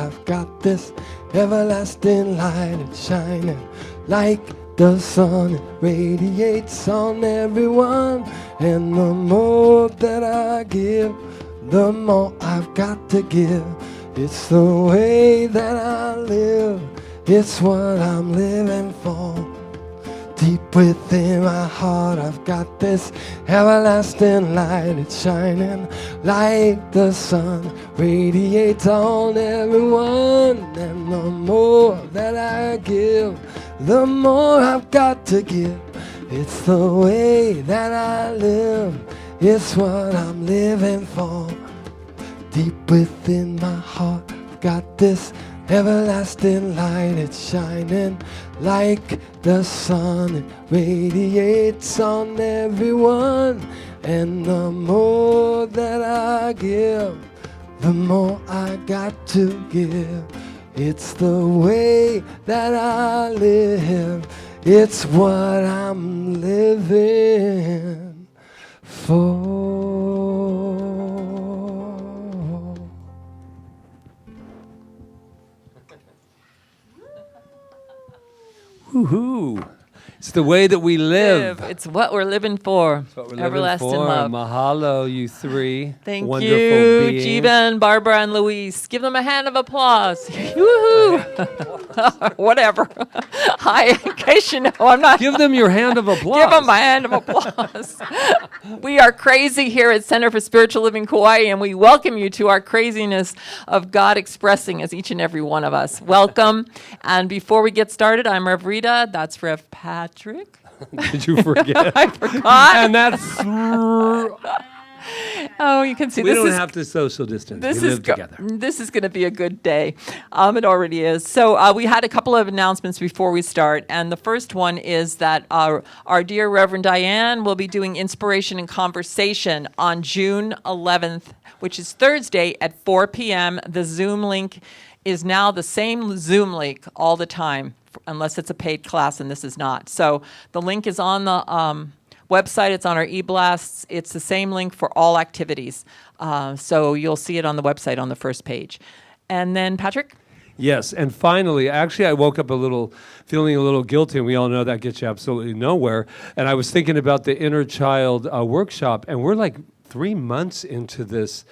I've got this everlasting light. It's shining like the sun. It radiates on everyone. And the more that I give, the more I've got to give. It's the way that I live. It's what I'm living for. Deep within my heart, I've got this everlasting light. It's shining like the sun, radiates on everyone. And the more that I give, the more I've got to give. It's the way that I live. It's what I'm living for. Deep within my heart, I've got this everlasting light. It's shining like the sun. It radiates on everyone. And the more that I give, the more I got to give. It's the way that I live. It's what I'm living for. Woohoo! It's the way that we live. It's what we're living for. It's what we're Everlasting living for. love. Mahalo, you three. Thank wonderful you, beings. Jeevan, Barbara, and Luis. Give them a hand of applause. Woohoo! Whatever. Hi, in case you know, I'm not. Give them your hand of applause. Give them my hand of applause. We are crazy here at Center for Spiritual Living Kauai, and we welcome you to our craziness of God expressing as each and every one of us. Welcome. And before we get started, I'm Rev Rita. That's Rev Patrick. Did you forget? I forgot. And that's... Oh, you can see we this don't is have to social distance. This we is live together. This is going to be a good day. It already is. So we had a couple of announcements before we start, and the first one is that our dear Reverend Diane will be doing Inspiration and Conversation on June 11th, which is Thursday at 4 p.m. The Zoom link is now the same Zoom link all the time, unless it's a paid class, and this is not. So the link is on the website. It's on our e-blasts. It's the same link for all activities. So you'll see it on the website on the first page. And then, Patrick? Yes, and finally, actually, I woke up feeling a little guilty, and we all know that gets you absolutely nowhere. And I was thinking about the Inner Child workshop, and we're like 3 months into this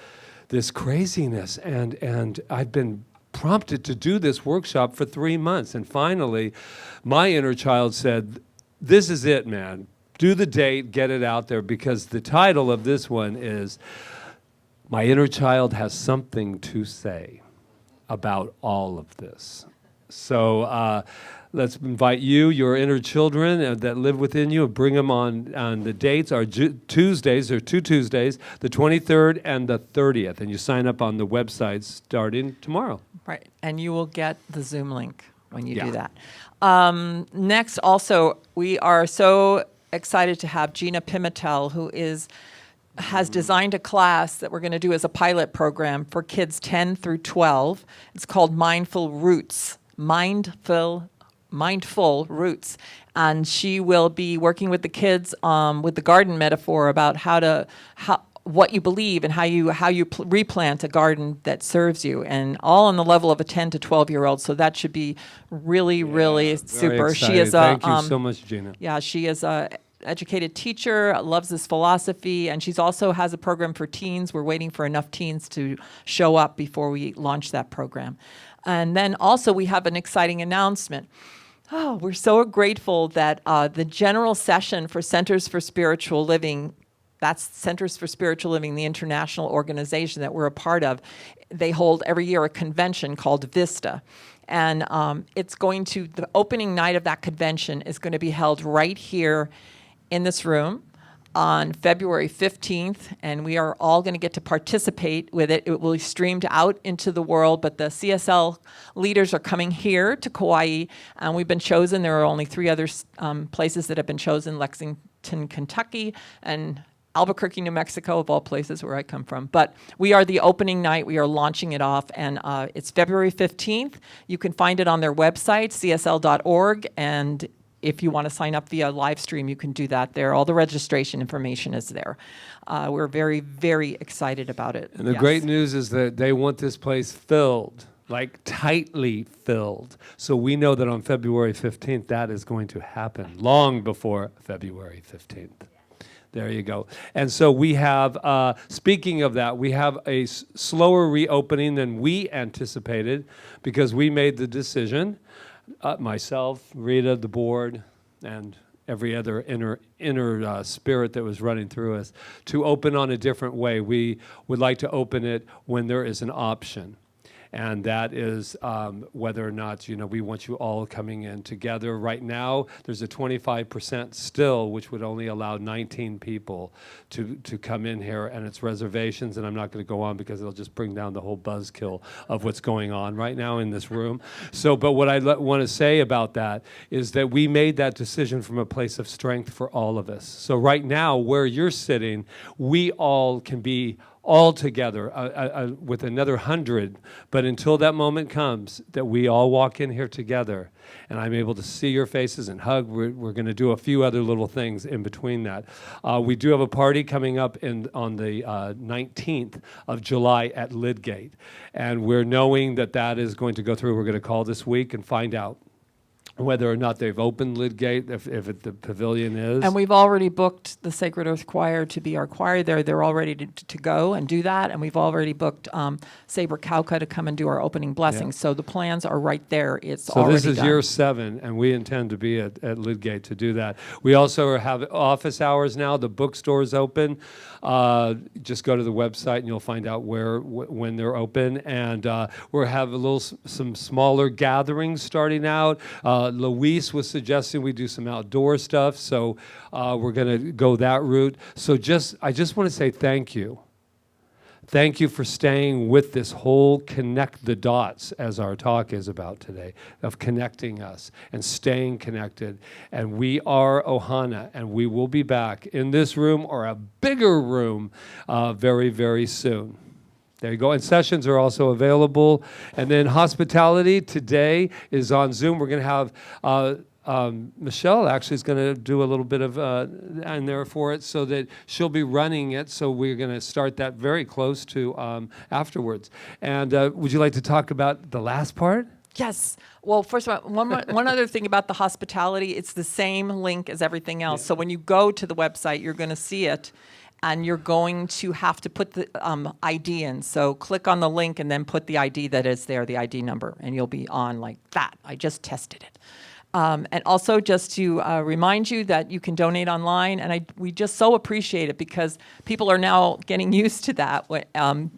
craziness, and I've been prompted to do this workshop for 3 months. And finally, my inner child said, "This is it, man. Do the date, get it out there," because the title of this one is, "My Inner Child Has Something to Say About All of This." So let's invite you, your inner children that live within you, and bring them on the dates. Our Tuesdays, there are 2 Tuesdays, the 23rd and the 30th, and you sign up on the website starting tomorrow. Right, and you will get the Zoom link when you Yeah. do that. Next, also, we are so excited to have Gina Pimentel, who has designed a class that we're going to do as a pilot program for kids 10 through 12. It's called Mindful Roots. Mindful Roots. And she will be working with the kids with the garden metaphor about what you believe and how you replant a garden that serves you, and all on the level of a 10 to 12-year-old. So that should be really super. She is Thank you so much, Gina. Yeah, she is a educated teacher, loves this philosophy, and she's also has a program for teens. We're waiting for enough teens to show up before we launch that program. And then also we have an exciting announcement. Oh, we're so grateful that the general session for Centers for Spiritual Living, that's Centers for Spiritual Living, the international organization that we're a part of, they hold every year a convention called Vista. And the opening night of that convention is going to be held right here in this room on February 15th, and we are all going to get to participate with it. It will be streamed out into the world, but the CSL leaders are coming here to Kauai, and we've been chosen. There are only 3 other places that have been chosen: Lexington, Kentucky, and Albuquerque, New Mexico, of all places where I come from. But we are the opening night. We are launching it off, and it's February 15th. You can find it on their website, csl.org, and if you want to sign up via live stream, you can do that there. All the registration information is there. We're very, very excited about it. And the great news is that they want this place filled like tightly filled. So we know that on February 15th, that is going to happen long before February 15th. There you go. And so we have, speaking of that, we have a slower reopening than we anticipated because we made the decision, myself, Rita, the board, and every other inner spirit that was running through us, to open on a different way. We would like to open it when there is an option. And that is whether or not, we want you all coming in together. Right now, there's a 25% still, which would only allow 19 people to come in here, and it's reservations, and I'm not going to go on because it'll just bring down the whole buzzkill of what's going on right now in this room. So, but what I want to say about that is that we made that decision from a place of strength for all of us. So right now, where you're sitting, we all can be all together with another 100, but until that moment comes that we all walk in here together and I'm able to see your faces and hug, we're going to do a few other little things in between that. We do have a party coming up on the 19th of July at Lidgate, and we're knowing that that is going to go through. We're going to call this week and find out whether or not they've opened Lidgate, if the pavilion is. And we've already booked the Sacred Earth Choir to be our choir there. They're all ready to go and do that. And we've already booked Saber Kaua'i to come and do our opening blessing. Yeah. So the plans are right there. It's So already this is done. year 7, and we intend to be at Lidgate to do that. We also have office hours now. The bookstore's open. Just go to the website and you'll find out when they're open. And we'll have some smaller gatherings starting out. Luis was suggesting we do some outdoor stuff, so we're going to go that route. So I just want to say thank you. Thank you for staying with this whole connect the dots, as our talk is about today, of connecting us and staying connected. And we are Ohana, and we will be back in this room or a bigger room very, very soon. There you go. And sessions are also available. And then hospitality today is on Zoom. We're going to have Michelle actually is going to do a little bit of in there for it, so that she'll be running it. So we're going to start that very close to afterwards. And would you like to talk about the last part? Yes. Well, first of all, one other thing about the hospitality, it's the same link as everything else. Yeah. So when you go to the website, you're going to see it. And you're going to have to put the ID in. So click on the link and then put the ID that is there, the ID number, and you'll be on like that. I just tested it. And also just to remind you that you can donate online, and we just so appreciate it because people are now getting used to that,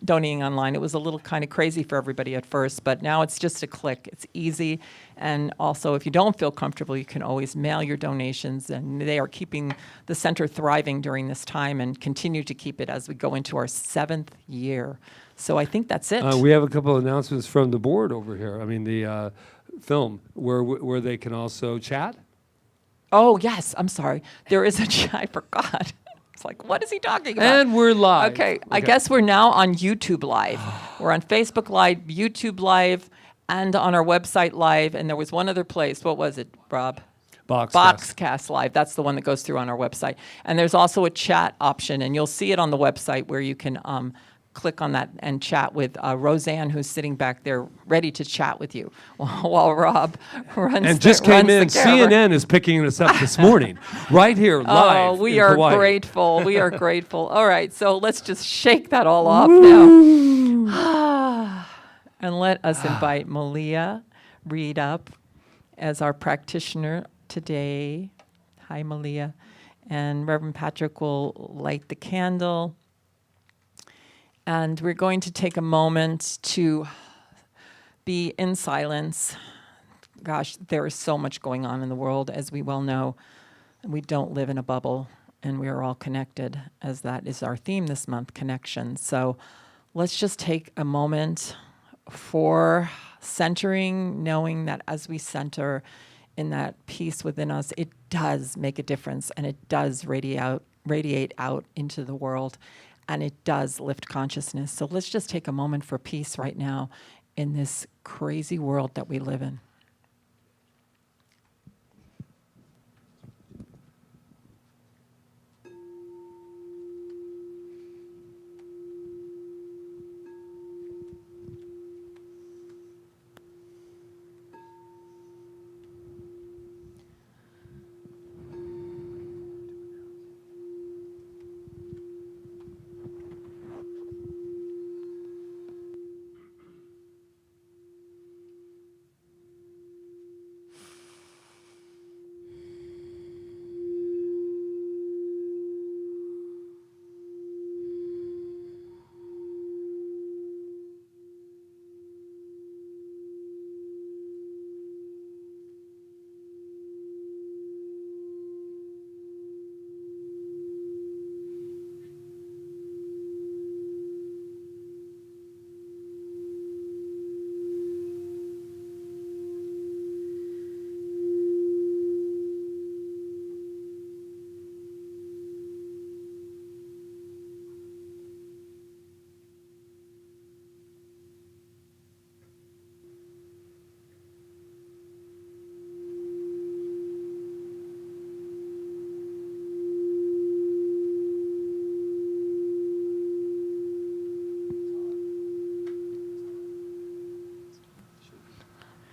donating online. It was a little kind of crazy for everybody at first, but now it's just a click. It's easy. And also, if you don't feel comfortable, you can always mail your donations, and they are keeping the center thriving during this time and continue to keep it as we go into our 7th year. So I think that's it. We have a couple of announcements from the board over here. I mean, the film where they can also chat. Oh, yes. I'm sorry. There is a chat. I forgot. It's like, what is he talking about? And we're live. Okay. I guess we're now on YouTube Live. We're on Facebook Live, YouTube Live, and on our website Live. And there was one other place. What was it, Rob? Boxcast Live. That's the one that goes through on our website. And there's also a chat option, and you'll see it on the website where you can click on that and chat with Roseanne, who's sitting back there ready to chat with you while Rob runs and just came in. CNN is picking us up this morning, right here, live. Oh, we are grateful. We are grateful. All right, so let's just shake that all off now. And let us invite Malia Reed up as our practitioner today. Hi, Malia. And Reverend Patrick will light the candle. And we're going to take a moment to be in silence. Gosh, there is so much going on in the world, as we well know. We don't live in a bubble, and we are all connected, as that is our theme this month, connection. So let's just take a moment for centering, knowing that as we center in that peace within us, it does make a difference, and it does radiate out into the world. And it does lift consciousness. So let's just take a moment for peace right now in this crazy world that we live in.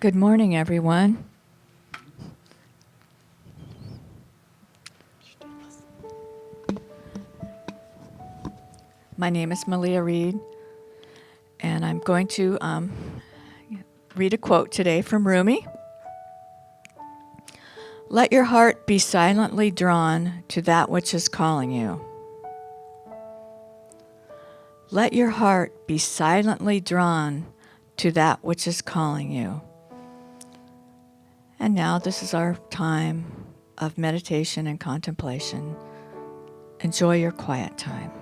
Good morning, everyone. My name is Malia Reed, and I'm going to read a quote today from Rumi. Let your heart be silently drawn to that which is calling you. Let your heart be silently drawn to that which is calling you. And now this is our time of meditation and contemplation. Enjoy your quiet time.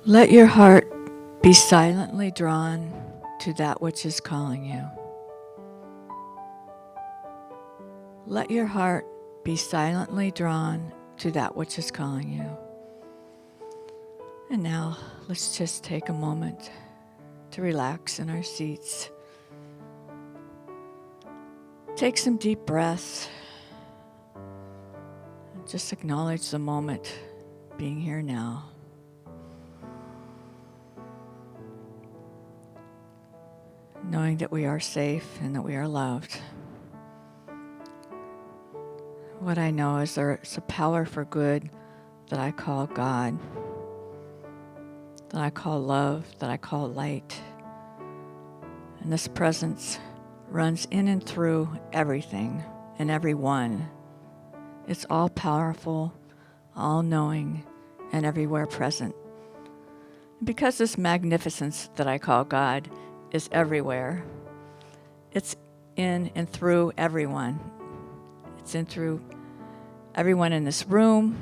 Let your heart be silently drawn to that which is calling you. Let your heart be silently drawn to that which is calling you. And now let's just take a moment to relax in our seats, Take some deep breaths. Just acknowledge the moment being here now. Knowing that we are safe and that we are loved. What I know is there's a power for good that I call God, that I call love, that I call light. And this presence runs in and through everything and everyone. It's all powerful, all knowing, and everywhere present. Because this magnificence that I call God is everywhere, it's in and through everyone. It's in through everyone in this room,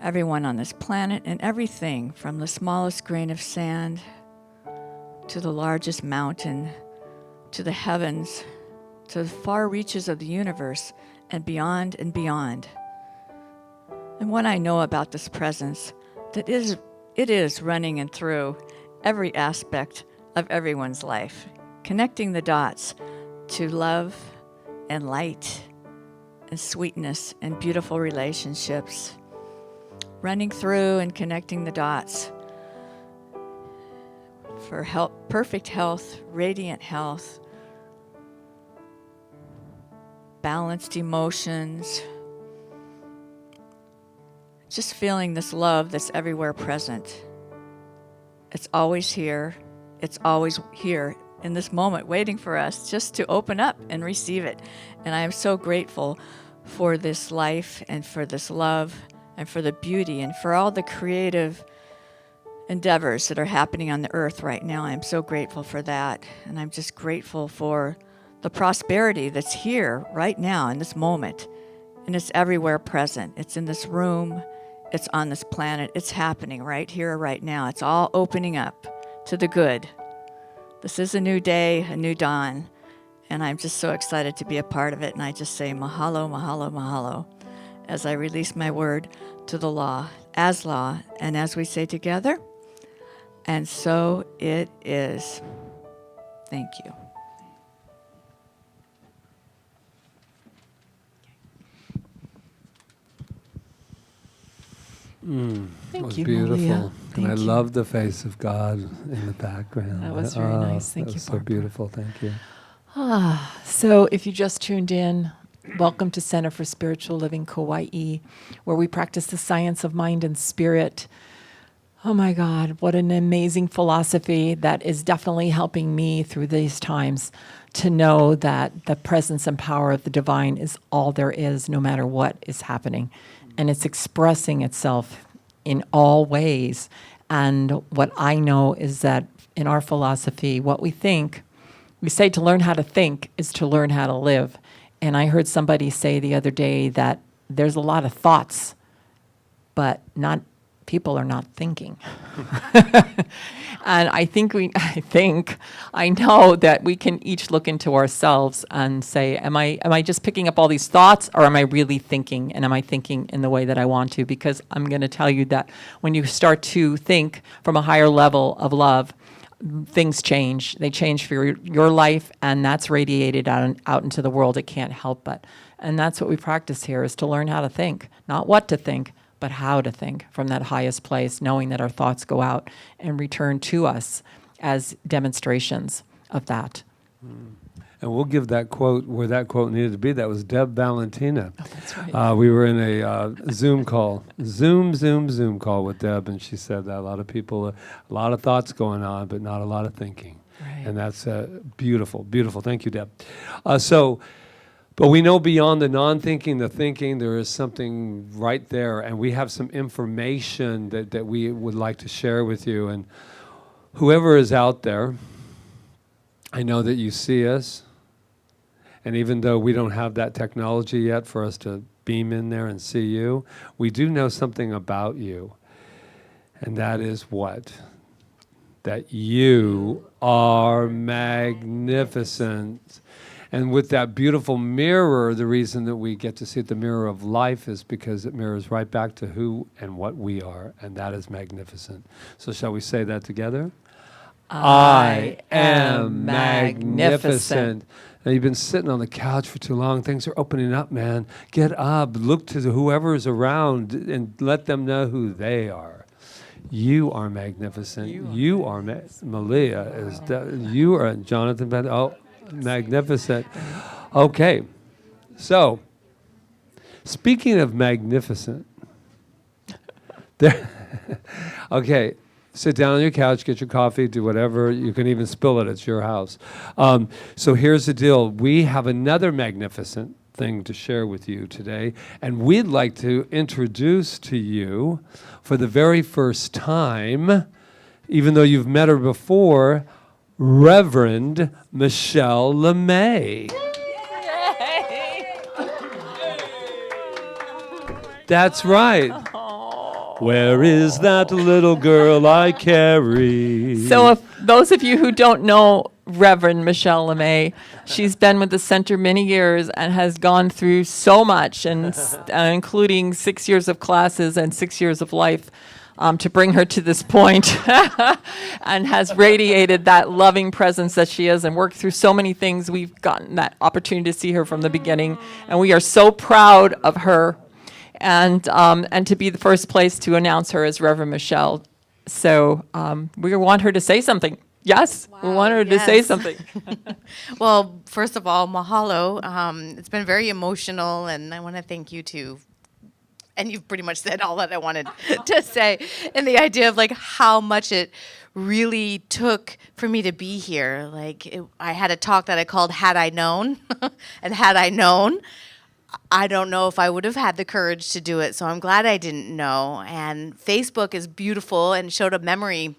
everyone on this planet, and everything from the smallest grain of sand to the largest mountain, to the heavens, to the far reaches of the universe, and beyond and beyond. And what I know about this presence, that it is running in through every aspect of everyone's life, connecting the dots to love and light and sweetness and beautiful relationships, running through and connecting the dots for health, perfect health, radiant health, balanced emotions, just feeling this love that's everywhere present. It's always here. It's always here in this moment, waiting for us just to open up and receive it. And I am so grateful for this life and for this love and for the beauty and for all the creative endeavors that are happening on the earth right now. I'm so grateful for that. And I'm just grateful for the prosperity that's here right now in this moment. And it's everywhere present. It's in this room. It's on this planet. It's happening right here, right now. It's all opening up to the good. This is a new day, a new dawn. And I'm just so excited to be a part of it. And I just say mahalo, mahalo, mahalo as I release my word to the law, as law. And as we say together, and so it is. Thank you. That was you, beautiful. Malia. And I Thank you. love the face of God in the background. That was very nice. Thank that you, was so Barbara. beautiful. Thank you. So if you just tuned in, welcome to Center for Spiritual Living Kauai, where we practice the science of mind and spirit. Oh my God, what an amazing philosophy that is definitely helping me through these times to know that the presence and power of the divine is all there is, no matter what is happening. And it's expressing itself in all ways. And what I know is that in our philosophy, what we think, we say to learn how to think is to learn how to live. And I heard somebody say the other day that there's a lot of thoughts, but people are not thinking. And I know that we can each look into ourselves and say, am I just picking up all these thoughts, or am I really thinking? And am I thinking in the way that I want to? Because I'm going to tell you that when you start to think from a higher level of love, things change. They change for your life, and that's radiated out into the world. It can't help but. And that's what we practice here, is to learn how to think. Not what to think, but how to think from that highest place, knowing that our thoughts go out and return to us as demonstrations of that. And we'll give that quote where that quote needed to be. That was Deb Valentina. Oh, that's right. We were in a Zoom call, Zoom call with Deb, and she said that a lot of people, a lot of thoughts going on, but not a lot of thinking. Right. And that's beautiful, beautiful. Thank you, Deb. But we know beyond the non-thinking, the thinking, there is something right there, and we have some information that we would like to share with you. And whoever is out there, I know that you see us, and even though we don't have that technology yet for us to beam in there and see you, we do know something about you, and that is what? That you are magnificent. And with that beautiful mirror, the reason that we get to see it, the mirror of life, is because it mirrors right back to who and what we are, and that is magnificent. So shall we say that together? I am magnificent. And you've been sitting on the couch for too long. Things are opening up, man. Get up. Look to whoever's around and let them know who they are. You are magnificent. You are Malia. You are Jonathan. Magnificent. Okay. So, speaking of magnificent, okay. Sit down on your couch, get your coffee, do whatever. You can even spill it. It's your house. So here's the deal. We have another magnificent thing to share with you today, and we'd like to introduce to you, for the very first time, even though you've met her before, Reverend Michelle LeMay. That's right. Where is that little girl I carry? So if those of you who don't know Reverend Michelle LeMay, she's been with the center many years and has gone through so much, and including 6 years of classes and 6 years of life to bring her to this point, and has radiated that loving presence that she is and worked through so many things. We've gotten that opportunity to see her from the beginning, and we are so proud of her. And to be the first place to announce her as Reverend Michelle. So we want her to say something. Yes, wow, we want her to say something. Well, first of all, mahalo. It's been very emotional, and I want to thank you too. And you've pretty much said all that I wanted to say. And the idea of like how much it really took for me to be here. I had a talk that I called Had I Known. And had I known, I don't know if I would have had the courage to do it, so I'm glad I didn't know. And Facebook is beautiful and showed a memory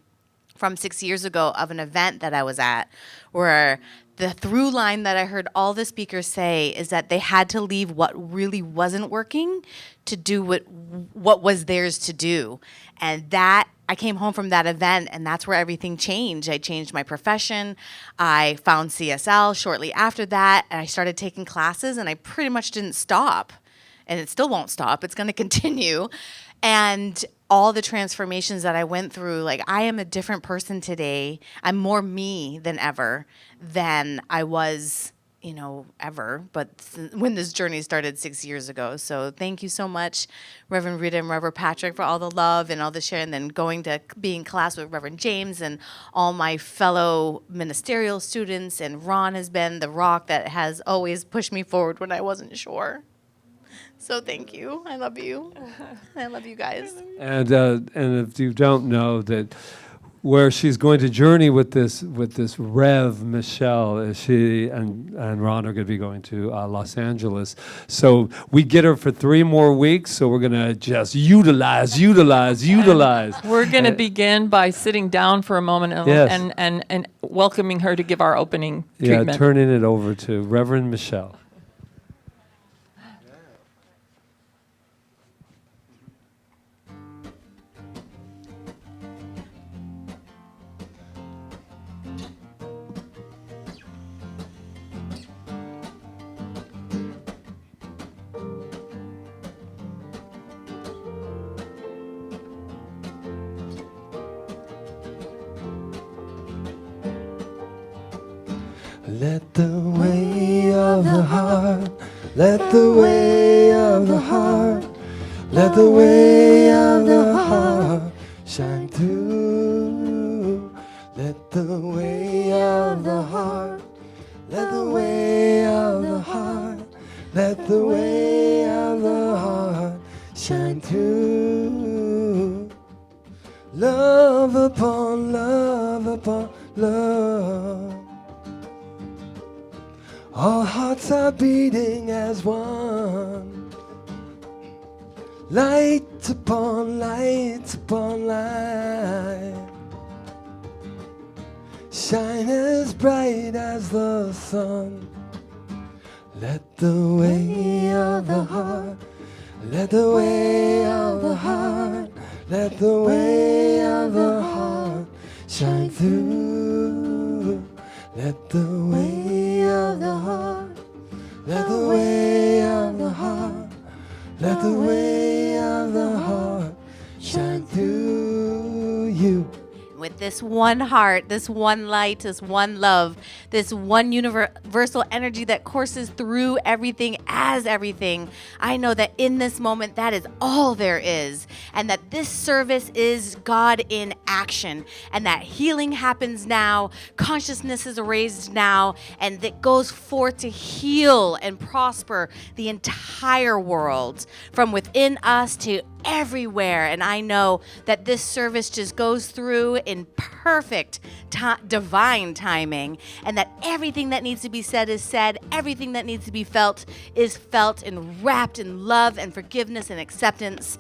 from 6 years ago of an event that I was at, where the through line that I heard all the speakers say is that they had to leave what really wasn't working to do what was theirs to do. And that I came home from that event, and that's where everything changed. I changed my profession. I found CSL shortly after that, and I started taking classes, and I pretty much didn't stop. And it still won't stop. It's going to continue. And all the transformations that I went through, I am a different person today. I'm more me than ever than I was, ever. But when this journey started 6 years ago. So thank you so much, Reverend Rita and Reverend Patrick, for all the love and all the share, and then going to be in class with Reverend James and all my fellow ministerial students. And Ron has been the rock that has always pushed me forward when I wasn't sure. So thank you. I love you. I love you guys. And if you don't know that, where she's going to journey with this Rev Michelle, she and Ron are going to be going to Los Angeles. So we get her for 3 more weeks. So we're going to just utilize. We're going to begin by sitting down for a moment and welcoming her to give our opening treatment. Yeah, turning it over to Reverend Michelle. Let the way of the heart, let the way of the heart, let the way of the heart shine through. Let the way of the heart, let the way of the heart, let the way of the heart shine through. Love upon love upon love. All hearts are beating as one. Light upon light upon light. Shine as bright as the sun. Let the way of the heart, let the way of the heart, let the way of the heart shine through. Let the way of the heart, let the way of the heart, let the way of the heart shine through you. With this one heart, this one light, this one love, this one universal energy that courses through everything as everything. I know that in this moment, that is all there is, and that this service is God in action, and that healing happens now, consciousness is raised now, and that goes forth to heal and prosper the entire world from within us to everywhere. And I know that this service just goes through in perfect divine timing, and that everything that needs to be said is said, everything that needs to be felt is felt, and wrapped in love and forgiveness and acceptance.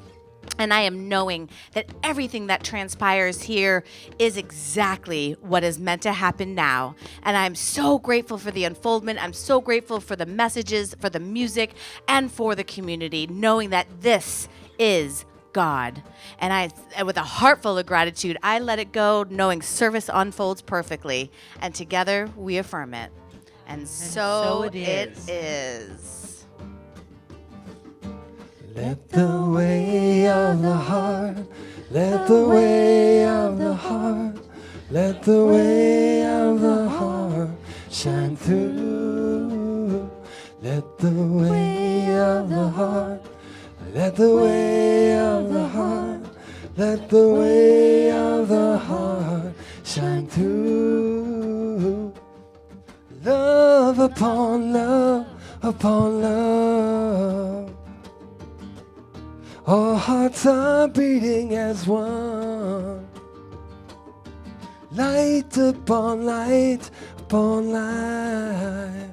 And I am knowing that everything that transpires here is exactly what is meant to happen now. And I'm so grateful for the unfoldment. I'm so grateful for the messages, for the music, and for the community, knowing that this is God. And with a heart full of gratitude, I let it go, knowing service unfolds perfectly. And together we affirm it. And so it is. Let the way of the heart, let the way of the heart, let the way of the heart shine through. Let the way of the heart, let the way of the heart, let the way of the heart shine through. Love upon love upon love. Our hearts are beating as one. Light upon light upon light.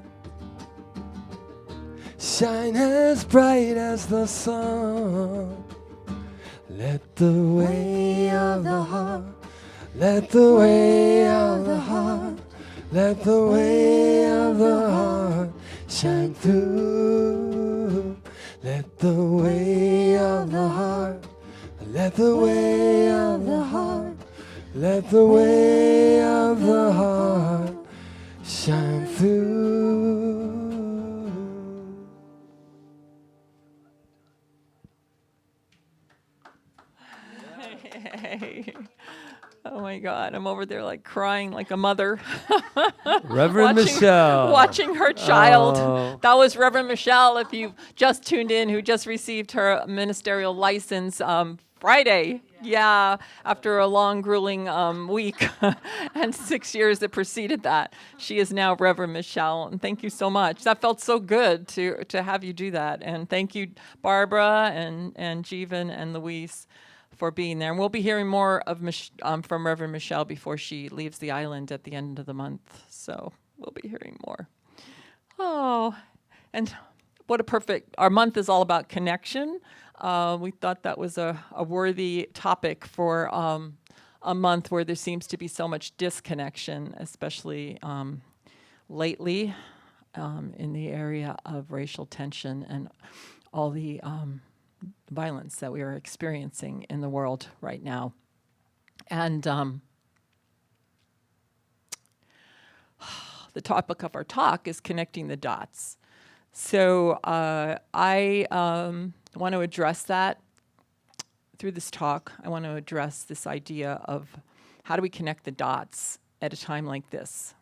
Shine as bright as the sun. Let the way of the heart, let the way of the heart, let the way of the heart shine through. Let the way of the heart, let the way of the heart, let the way of the heart shine through. Oh my God, I'm over there like crying like a mother. Reverend Michelle. Watching her child. Oh. That was Reverend Michelle, if you've just tuned in, who just received her ministerial license Friday. Yeah, after a long, grueling week and 6 years that preceded that. She is now Reverend Michelle, and thank you so much. That felt so good to have you do that. And thank you, Barbara and Jeevan and Luis, for being there. And we'll be hearing more of from Reverend Michelle before she leaves the island at the end of the month. So we'll be hearing more. Oh, and what a perfect, our month is all about connection. We thought that was a worthy topic for a month where there seems to be so much disconnection, especially lately in the area of racial tension and all the violence that we are experiencing in the world right now. And the topic of our talk is connecting the dots. So I want to address that through this talk. I want to address this idea of how do we connect the dots at a time like this.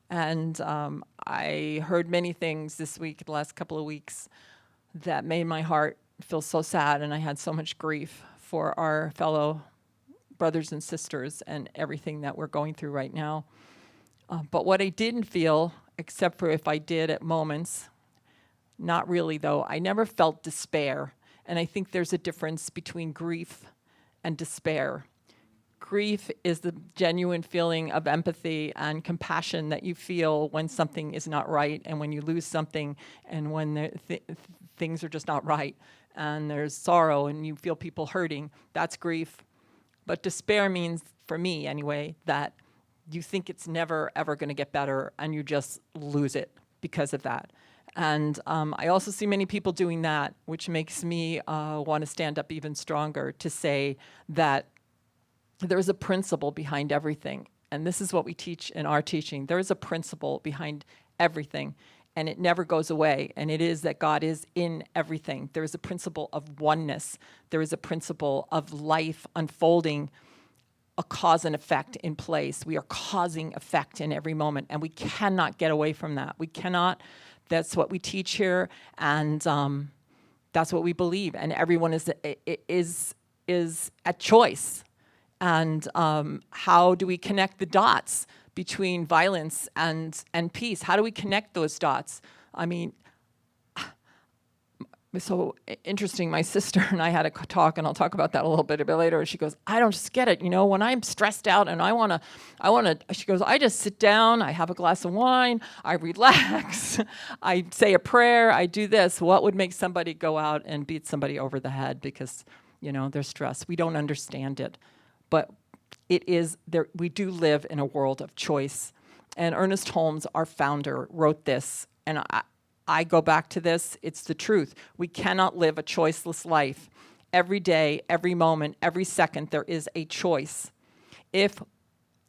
And I heard many things this week, the last couple of weeks, that made my heart feel so sad, and I had so much grief for our fellow brothers and sisters and everything that we're going through right now. But what I didn't feel, except for if I did at moments, not really though, I never felt despair. And I think there's a difference between grief and despair. Grief is the genuine feeling of empathy and compassion that you feel when something is not right, and when you lose something, and when things are just not right, and there's sorrow and you feel people hurting. That's grief. But despair means, for me anyway, that you think it's never ever going to get better, and you just lose it because of that. And I also see many people doing that, which makes me want to stand up even stronger to say that there is a principle behind everything. And this is what we teach in our teaching. There is a principle behind everything, and it never goes away. And it is that God is in everything. There is a principle of oneness. There is a principle of life unfolding a cause and effect in place. We are causing effect in every moment, and we cannot get away from that. We cannot. That's what we teach here, and that's what we believe. And everyone is at choice. And how do we connect the dots between violence and peace? How do we connect those dots? I mean, it's so interesting. My sister and I had a talk, and I'll talk about that a little bit later. She goes, I don't just get it. You know, when I'm stressed out and I want to, she goes, I just sit down, I have a glass of wine, I relax, I say a prayer, I do this. What would make somebody go out and beat somebody over the head because, you know, they're stressed? We don't understand it. But it is there. We do live in a world of choice. And Ernest Holmes, our founder, wrote this, and I go back to this. It's the truth. We cannot live a choiceless life. Every day, every moment, every second, there is a choice. If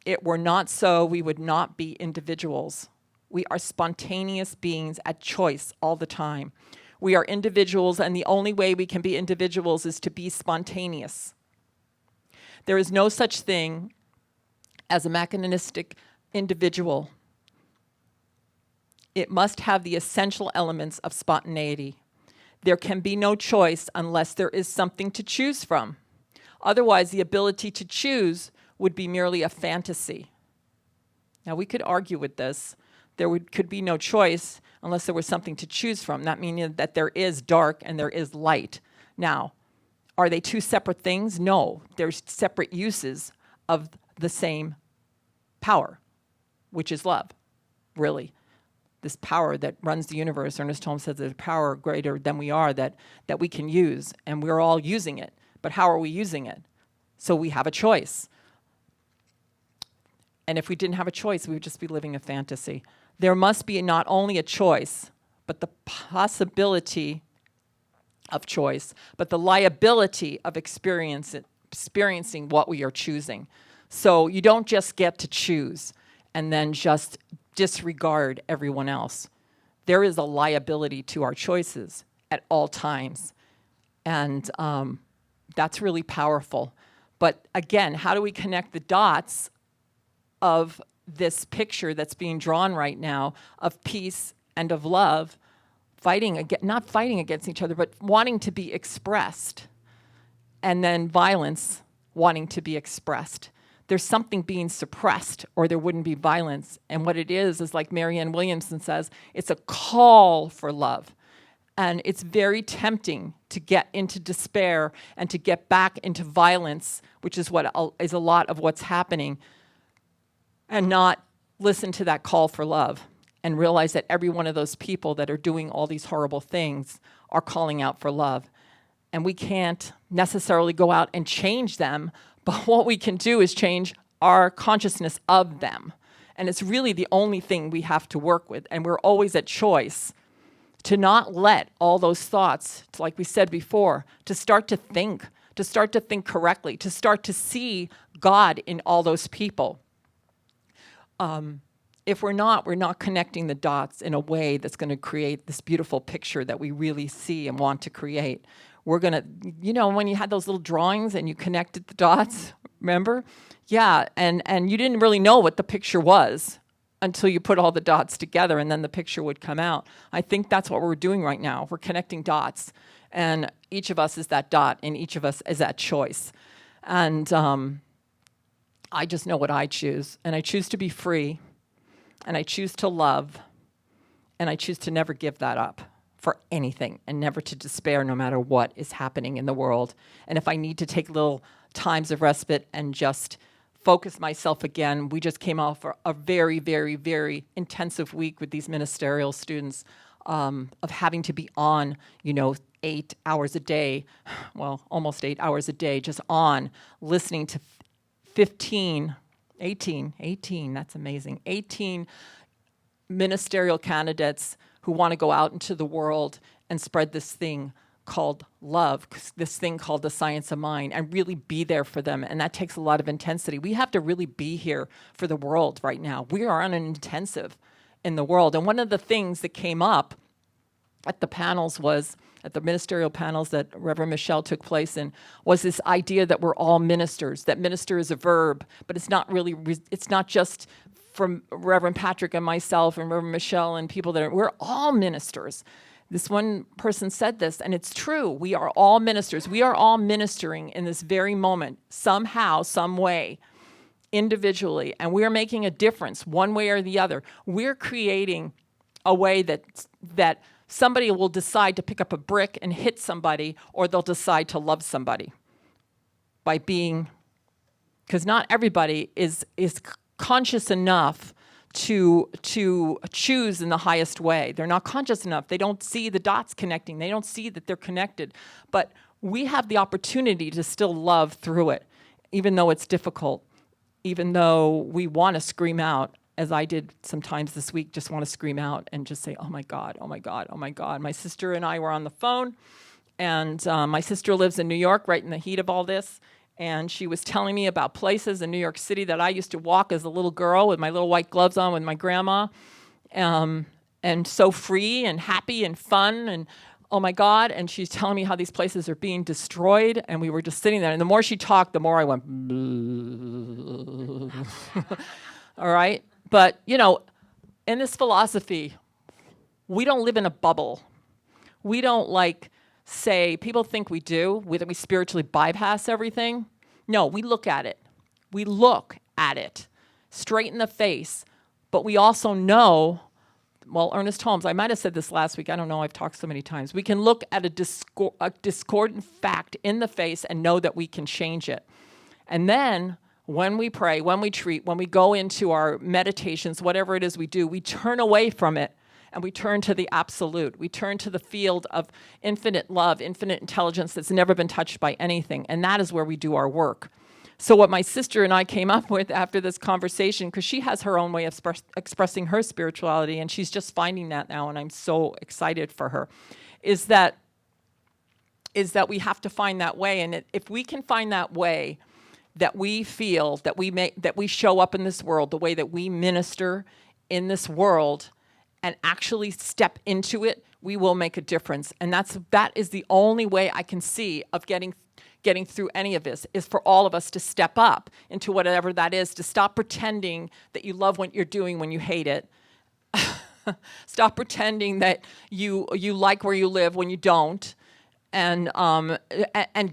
it were not so, we would not be individuals. We are spontaneous beings at choice all the time. We are individuals, and the only way we can be individuals is to be spontaneous. There is no such thing as a mechanistic individual. It must have the essential elements of spontaneity. There can be no choice unless there is something to choose from. Otherwise, the ability to choose would be merely a fantasy. Now, we could argue with this. Could be no choice unless there was something to choose from. That meaning that there is dark and there is light. Now, are they two separate things? No, there's separate uses of the same power, which is love, really. This power that runs the universe. Ernest Holmes says there's a power greater than we are that we can use, and we're all using it. But how are we using it? So we have a choice. And if we didn't have a choice, we would just be living a fantasy. There must be not only a choice, but the possibility of choice, but the liability of experiencing what we are choosing. So you don't just get to choose and then just disregard everyone else. There is a liability to our choices at all times. And that's really powerful. But again, how do we connect the dots of this picture that's being drawn right now of peace and of love, not fighting against each other, but wanting to be expressed, and then violence wanting to be expressed? There's something being suppressed, or there wouldn't be violence. And what it is like Marianne Williamson says, it's a call for love. And it's very tempting to get into despair and to get back into violence, which is what is a lot of what's happening, and not listen to that call for love and realize that every one of those people that are doing all these horrible things are calling out for love. And we can't necessarily go out and change them, but what we can do is change our consciousness of them. And it's really the only thing we have to work with. And we're always at choice to not let all those thoughts, like we said before, to start to think correctly, to start to see God in all those people. If we're not connecting the dots in a way that's going to create this beautiful picture that we really see and want to create. We're going to, when you had those little drawings and you connected the dots, remember? Yeah, and you didn't really know what the picture was until you put all the dots together, and then the picture would come out. I think that's what we're doing right now. We're connecting dots, and each of us is that dot, and each of us is that choice. And I just know what I choose, and I choose to be free, and I choose to love, and I choose to never give that up for anything, and never to despair no matter what is happening in the world. And if I need to take little times of respite and just focus myself again, we just came off for a very, very, very intensive week with these ministerial students of having to be on, 8 hours a day, well, almost 8 hours a day, just on, listening to 18, that's amazing, 18 ministerial candidates who want to go out into the world and spread this thing called love, this thing called the science of mind, and really be there for them. And that takes a lot of intensity. We have to really be here for the world right now. We are on an intensive in the world. And one of the things that came up at the panels was at the ministerial panels that Reverend Michelle took place in, was this idea that we're all ministers, that minister is a verb, but it's not really, it's not just from Reverend Patrick and myself and Reverend Michelle and people that are, we're all ministers. This one person said this, and it's true. We are all ministers. We are all ministering in this very moment, somehow, some way, individually, and we are making a difference one way or the other. We're creating a way that somebody will decide to pick up a brick and hit somebody, or they'll decide to love somebody by being, because not everybody is conscious enough to choose in the highest way. They're not conscious enough. They don't see the dots connecting. They don't see that they're connected. But we have the opportunity to still love through it, even though it's difficult, even though we want to scream out, as I did sometimes this week, just want to scream out and just say, oh my God, oh my God, oh my God. My sister and I were on the phone, and my sister lives in New York right in the heat of all this. And she was telling me about places in New York City that I used to walk as a little girl with my little white gloves on with my grandma, and so free and happy and fun, and oh my God. And she's telling me how these places are being destroyed, and we were just sitting there. And the more she talked, the more I went, all right? But, you know, in this philosophy, we don't live in a bubble. We don't say, people think we do, that we spiritually bypass everything. No, we look at it. We look at it straight in the face, but we also know, well, Ernest Holmes, I might have said this last week, I don't know, I've talked so many times. We can look at a discordant fact in the face and know that we can change it. And then when we pray, when we treat, when we go into our meditations, whatever it is we do, we turn away from it. And we turn to the absolute. We turn to the field of infinite love, infinite intelligence that's never been touched by anything. And that is where we do our work. So what my sister and I came up with after this conversation, because she has her own way of expressing her spirituality, and she's just finding that now, and I'm so excited for her, is that we have to find that way. And if we can find that way, that we feel, that we show up in this world, the way that we minister in this world, and actually step into it, we will make a difference. And that is the only way I can see of getting through any of this, is for all of us to step up into whatever that is, to stop pretending that you love what you're doing when you hate it. Stop pretending that you like where you live when you don't. And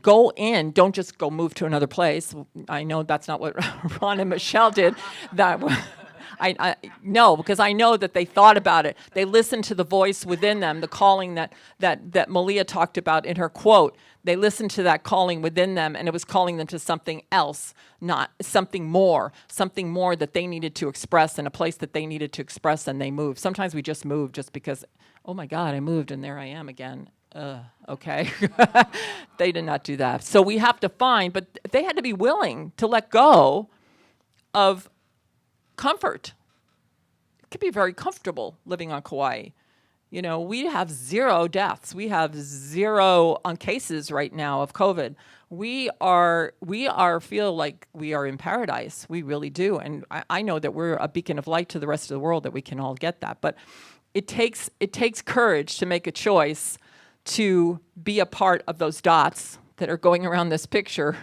go in. Don't just go move to another place. I know that's not what Ron and Michelle did. I know, because I know that they thought about it. They listened to the voice within them, the calling that Malia talked about in her quote. They listened to that calling within them, and it was calling them to something else, not something more that they needed to express in a place that they needed to express, and they moved. Sometimes we just move just because, oh my God, I moved and there I am again. Okay. They did not do that. So we have to find, but they had to be willing to let go of comfort. It can be very comfortable living on Kauai. You know, we have 0 deaths. We have 0 on cases right now of COVID. We feel like we are in paradise. We really do. And I know that we're a beacon of light to the rest of the world, that we can all get that. But it takes courage to make a choice to be a part of those dots that are going around this picture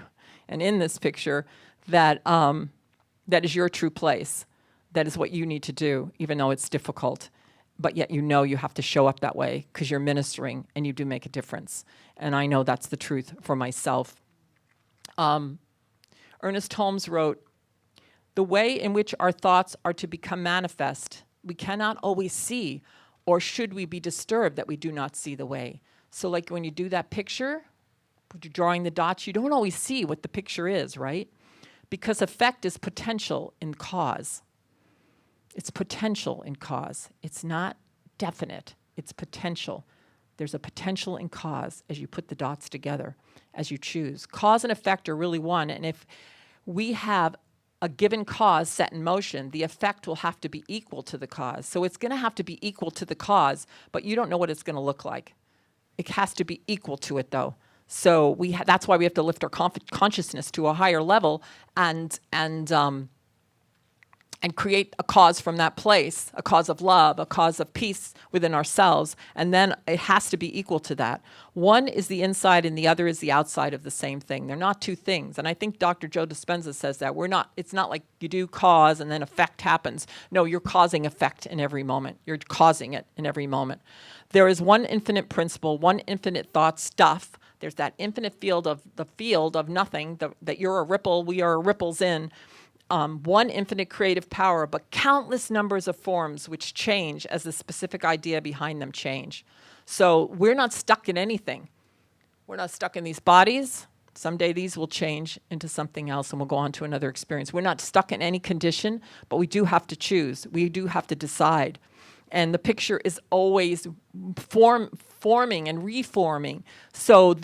and in this picture, that is your true place. That is what you need to do, even though it's difficult. But yet you know you have to show up that way because you're ministering and you do make a difference. And I know that's the truth for myself. Ernest Holmes wrote, "The way in which our thoughts are to become manifest, we cannot always see, or should we be disturbed that we do not see the way." So like when you do that picture, when you're drawing the dots, you don't always see what the picture is, right? Because effect is potential in cause. It's potential in cause. It's not definite. It's potential. There's a potential in cause as you put the dots together, as you choose. Cause and effect are really one. And if we have a given cause set in motion, the effect will have to be equal to the cause. So it's going to have to be equal to the cause, but you don't know what it's going to look like. It has to be equal to it, though. So that's why we have to lift our consciousness to a higher level and and create a cause from that place, a cause of love, a cause of peace within ourselves, and then it has to be equal to that. One is the inside and the other is the outside of the same thing. They're not two things. And I think Dr. Joe Dispenza says that it's not like you do cause and then effect happens. No, you're causing effect in every moment. You're causing it in every moment. There is one infinite principle, one infinite thought stuff. There's that infinite field of nothing, that you're a ripple, we are ripples in. One infinite creative power, but countless numbers of forms which change as the specific idea behind them change. So we're not stuck in anything. We're not stuck in these bodies. Someday these will change into something else and we'll go on to another experience. We're not stuck in any condition, but we do have to choose. We do have to decide. And the picture is always forming and reforming. So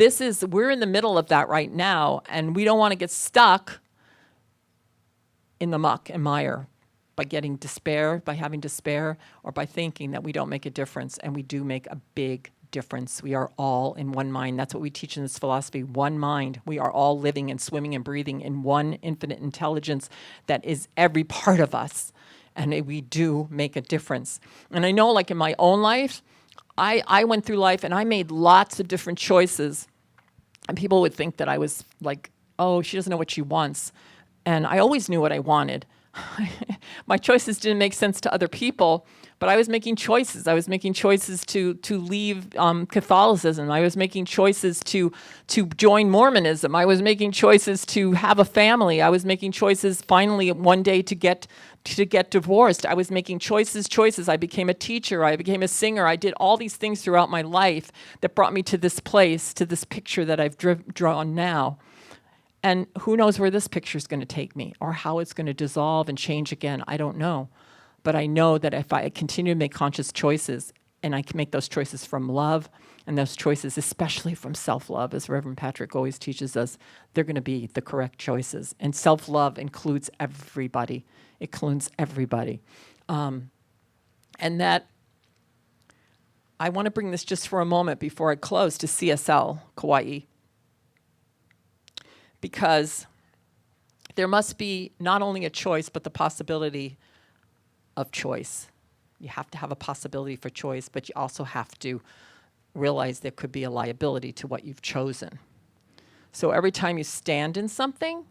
we're in the middle of that right now, and we don't want to get stuck in the muck and mire by having despair, or by thinking that we don't make a difference, and we do make a big difference. We are all in one mind. That's what we teach in this philosophy, one mind. We are all living and swimming and breathing in one infinite intelligence that is every part of us, and we do make a difference. And I know, like in my own life, I went through life and I made lots of different choices, and people would think that I was like, oh, she doesn't know what she wants. And I always knew what I wanted. My choices didn't make sense to other people, but I was making choices. I was making choices to leave Catholicism. I was making choices to join Mormonism. I was making choices to have a family. I was making choices finally one day to get divorced. I was making choices. I became a teacher. I became a singer. I did all these things throughout my life that brought me to this place, to this picture that I've drawn now. And who knows where this picture is going to take me or how it's going to dissolve and change again. I don't know. But I know that if I continue to make conscious choices, and I can make those choices from love, and those choices especially from self-love, as Reverend Patrick always teaches us, they're going to be the correct choices. And self-love includes everybody. It includes everybody. And that, I want to bring this just for a moment before I close to CSL Kauai. Because there must be not only a choice, but the possibility of choice. You have to have a possibility for choice, but you also have to realize there could be a liability to what you've chosen. So every time you stand in something,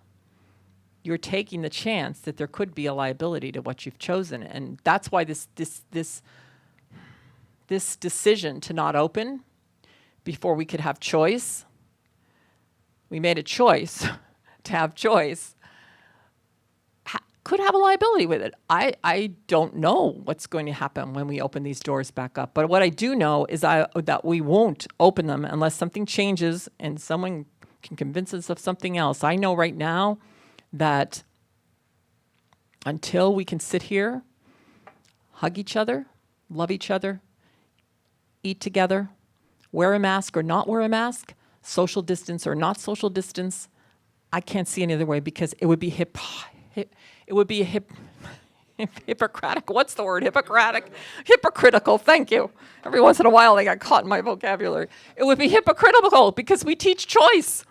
you're taking the chance that there could be a liability to what you've chosen. And that's why this decision to not open before we could have choice, we made a choice to have choice, could have a liability with it. I don't know what's going to happen when we open these doors back up. But what I do know is that we won't open them unless something changes and someone can convince us of something else. I know right now that until we can sit here, hug each other, love each other, eat together, wear a mask or not wear a mask, social distance or not social distance, I can't see any other way, because it would be Hippocratic. What's the word? Hypocritical. Thank you. Every once in a while, I got caught in my vocabulary. It would be hypocritical because we teach choice.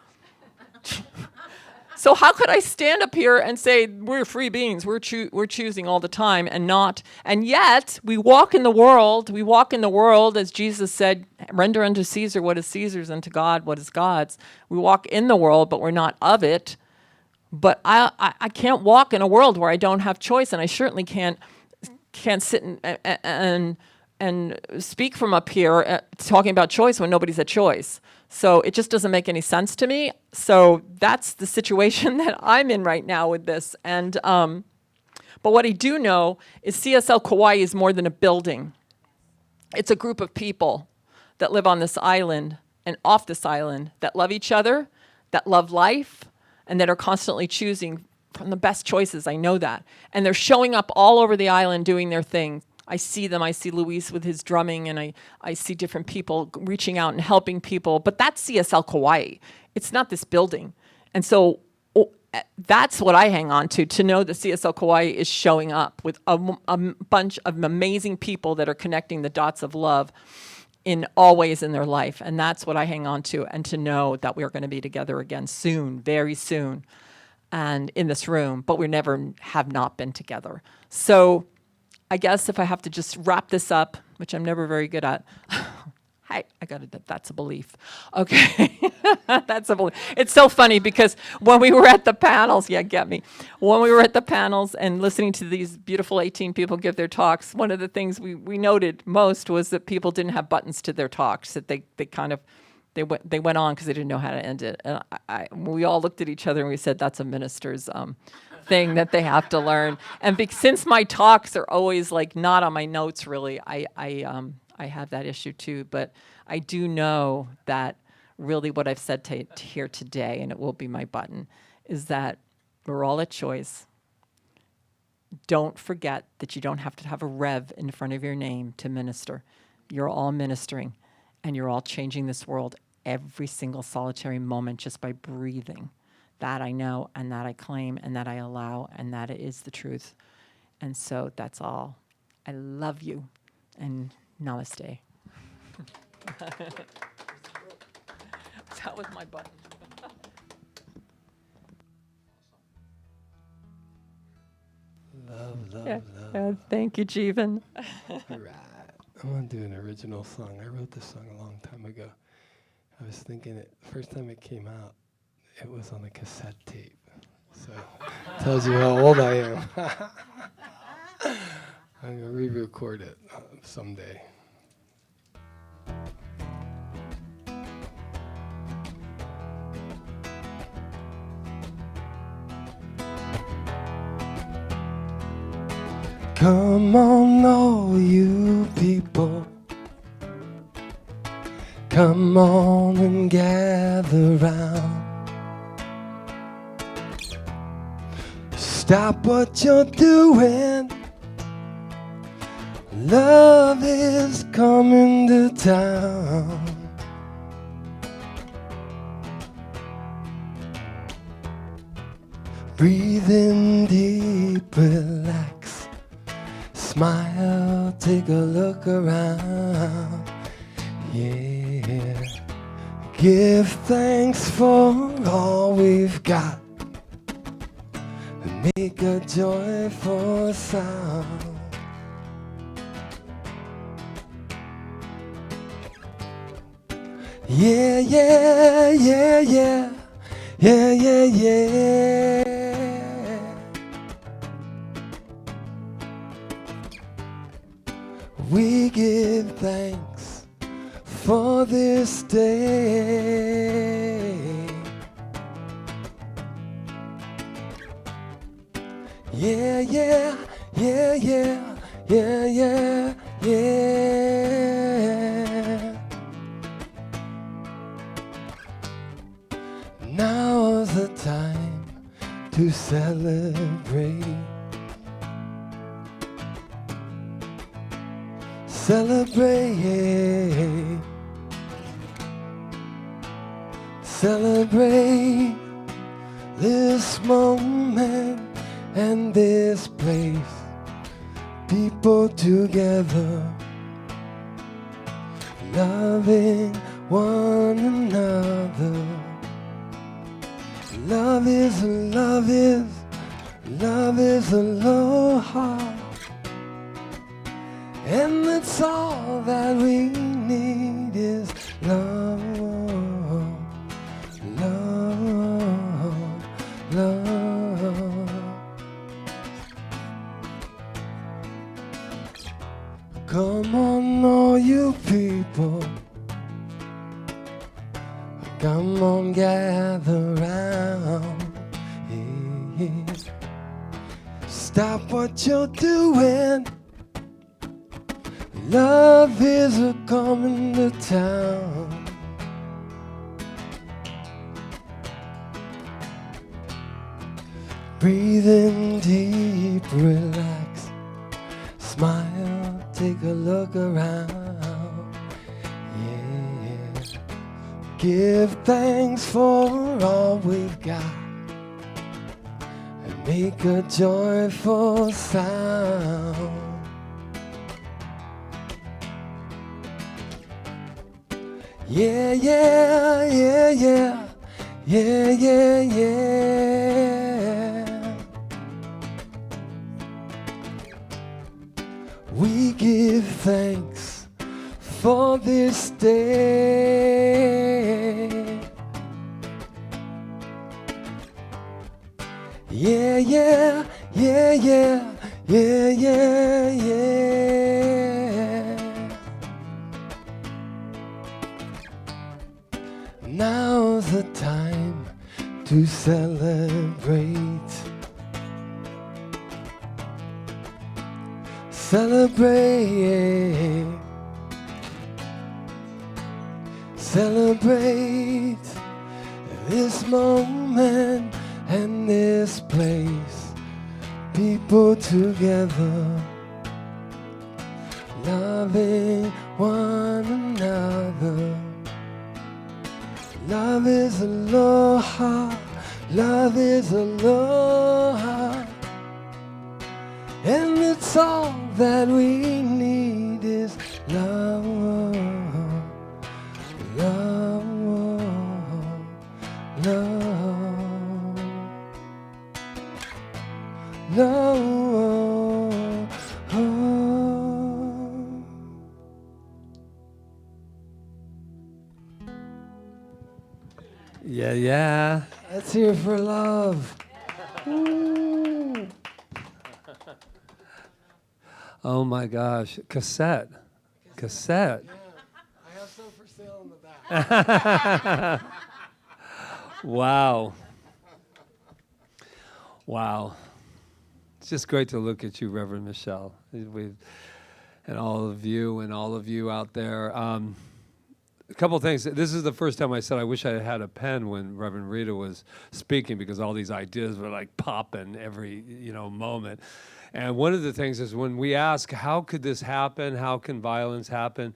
So how could I stand up here and say we're free beings, we're choosing all the time, and yet we walk in the world, as Jesus said, render unto Caesar what is Caesar's, and to God what is God's. We walk in the world, but we're not of it. But I can't walk in a world where I don't have choice, and I certainly can't sit and speak from up here talking about choice when nobody's at choice. So it just doesn't make any sense to me. So that's the situation that I'm in right now with this. And but what I do know is CSL Kauai is more than a building. It's a group of people that live on this island and off this island that love each other, that love life, and that are constantly choosing from the best choices. I know that. And they're showing up all over the island doing their thing. I see them. I see Luis with his drumming, and I see different people reaching out and helping people. But that's CSL Kauai. It's not this building. And so that's what I hang on to know that CSL Kauai is showing up with a bunch of amazing people that are connecting the dots of love in all ways in their life. And that's what I hang on to, and to know that we're going to be together again soon, very soon. and in this room, but we never have not been together. So I guess if I have to just wrap this up, which I'm never very good at, I got it. That's a belief. Okay. That's a belief. It's so funny because when we were at the panels, get me. When we were at the panels and listening to these beautiful 18 people give their talks, one of the things we noted most was that people didn't have buttons to their talks, that they went on because they didn't know how to end it. And we all looked at each other and we said, that's a minister's thing that they have to learn. And since my talks are always like not on my notes really, I have that issue too, but I do know that really what I've said here today, and it will be my button, is that we're all at choice. Don't forget that you don't have to have a Rev in front of your name to minister. You're all ministering, and you're all changing this world every single solitary moment just by breathing. That I know, and that I claim, and that I allow, and that it is the truth. And so that's all. I love you, and namaste. That was my button. Love. Thank you, Jeevan. All right. I want to do an original song. I wrote this song a long time ago. I was thinking the first time it came out, it was on a cassette tape. So tells you how old I am. I'm going to re-record it someday. Come on, all you people. Come on and gather round. Stop what you're doing. Love is coming to town. Breathe in deep, relax. Smile, take a look around. Yeah. Give thanks for all we've got. And make a joyful sound. Yeah, yeah, yeah, yeah. Yeah, yeah, yeah. We give thanks for this day. Yeah, yeah, yeah, yeah, yeah, yeah, yeah. Now's the time to celebrate. Celebrate, celebrate this moment and this place. People together, loving one another. Love is, love is, love is aloha. And that's all that we need is love, love, love. Come on, all you people. Come on, gather round. Yeah. Stop what you're doing. Love is a coming to town. Breathe in deep, relax. Smile, take a look around. Yeah. Give thanks for all we've got. And make a joyful sound. Yeah, yeah, yeah, yeah, yeah, yeah, yeah. for this day. Yeah, yeah, yeah, yeah, yeah, yeah, yeah. Now's the time to celebrate. Celebrate. Celebrate this moment and this place. People together, loving one another. Love is aloha, love is aloha. And it's all that we need is love, love, love, love. Yeah, yeah. Let's hear for love. Ooh. Oh my gosh, cassette. I have some for sale in the back. Wow. Wow. It's just great to look at you, Reverend Michelle, and all of you out there. A couple of things. This is the first time I said I wish I had a pen when Reverend Rita was speaking, because all these ideas were like popping every moment. And one of the things is when we ask, how could this happen? How can violence happen?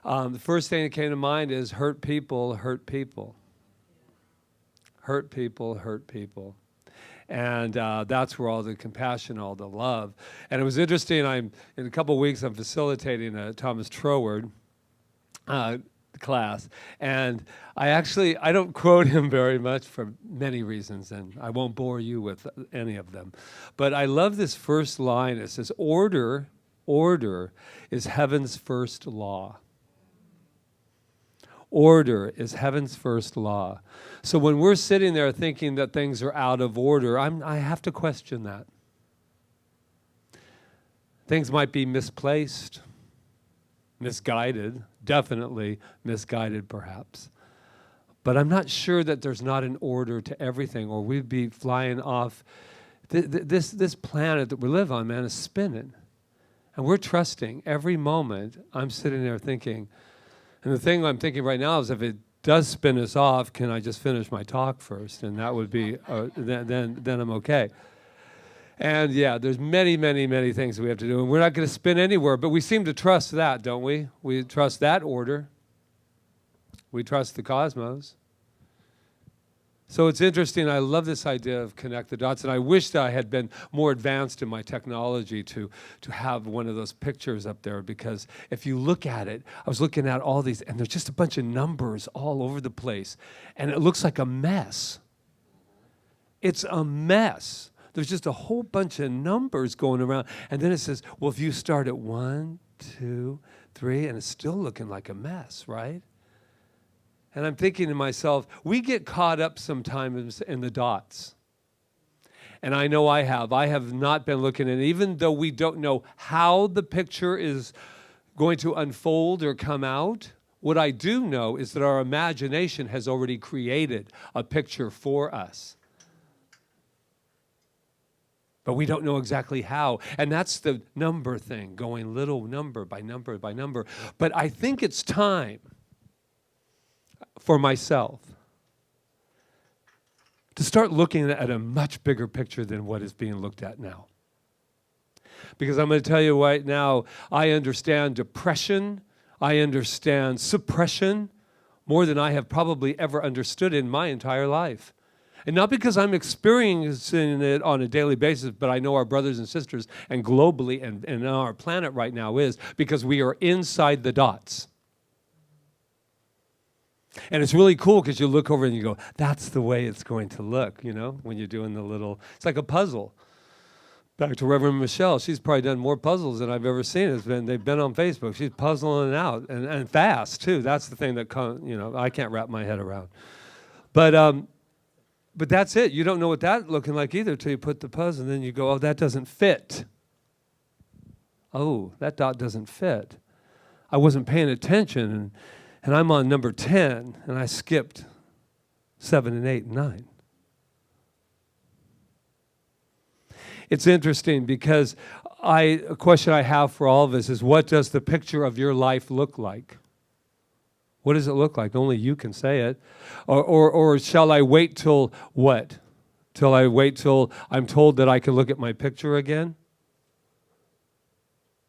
The first thing that came to mind is hurt people hurt people. Hurt people hurt people. And that's where all the compassion, all the love. And it was interesting. In a couple of weeks, I'm facilitating a Thomas Troward class, and I don't quote him very much for many reasons, and I won't bore you with any of them. But I love this first line. It says, order is heaven's first law. Order is heaven's first law. So when we're sitting there thinking that things are out of order, I have to question that. Things might be misplaced, misguided, definitely misguided perhaps. But I'm not sure that there's not an order to everything, or we'd be flying off. This planet that we live on, man, is spinning. And we're trusting every moment. I'm sitting there thinking, and the thing I'm thinking right now is, if it does spin us off, can I just finish my talk first? And that would be, then I'm okay. And yeah, there's many, many, many things we have to do. And we're not going to spin anywhere, but we seem to trust that, don't we? We trust that order. We trust the cosmos. So it's interesting. I love this idea of connect the dots, and I wish that I had been more advanced in my technology to have one of those pictures up there, because if you look at it, I was looking at all these, and there's just a bunch of numbers all over the place, and it looks like a mess. It's a mess. There's just a whole bunch of numbers going around, and then it says, well, if you start at 1, 2, 3, and it's still looking like a mess, right? And I'm thinking to myself, we get caught up sometimes in the dots. And I know I have. I have not been looking at it, even though we don't know how the picture is going to unfold or come out. What I do know is that our imagination has already created a picture for us. But we don't know exactly how. And that's the number thing, going little number by number by number. But I think it's time for myself to start looking at a much bigger picture than what is being looked at now. Because I'm going to tell you right now, I understand depression, I understand suppression more than I have probably ever understood in my entire life. And not because I'm experiencing it on a daily basis, but I know our brothers and sisters, and globally and on our planet right now, is because we are inside the dots. And it's really cool because you look over and you go, that's the way it's going to look, when you're doing the little, it's like a puzzle. Back to Reverend Michelle. She's probably done more puzzles than I've ever seen. They've been on Facebook. She's puzzling it out and fast too. That's the thing that I can't wrap my head around. But that's it. You don't know what that's looking like either till you put the puzzle, and then you go, oh, that doesn't fit. Oh, that dot doesn't fit. I wasn't paying attention, and I'm on number 10, and I skipped 7 and 8 and 9. It's interesting because a question I have for all of us is, what does the picture of your life look like? What does it look like? Only you can say it. Or shall I wait till what? Till I wait till I'm told that I can look at my picture again?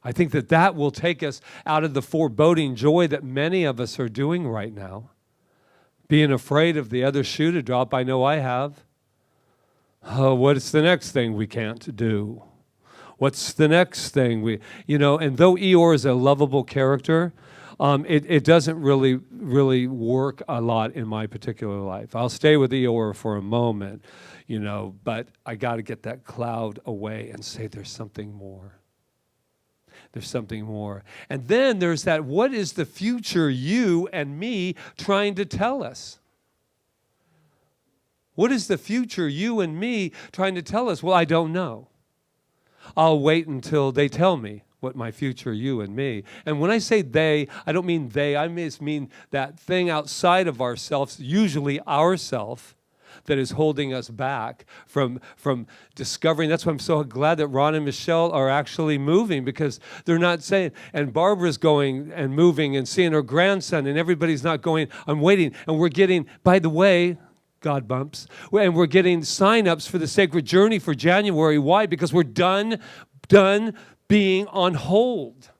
I think that will take us out of the foreboding joy that many of us are doing right now. Being afraid of the other shoe to drop, I know I have. Oh, what's the next thing we can't do? What's the next thing and though Eeyore is a lovable character, it doesn't really work a lot in my particular life. I'll stay with Eeyore for a moment, but I got to get that cloud away and say there's something more. There's something more. And then there's that, what is the future you and me trying to tell us? What is the future you and me trying to tell us? Well, I don't know. I'll wait until they tell me what my future you and me. And when I say they, I don't mean they. I just mean that thing outside of ourselves, usually ourself, that is holding us back from discovering. That's why I'm so glad that Ron and Michelle are actually moving, because they're not saying, and Barbara's going and moving and seeing her grandson, and everybody's not going, I'm waiting. And we're getting, by the way, God bumps, and we're getting sign-ups for the Sacred Journey for January. Why? Because we're done being on hold.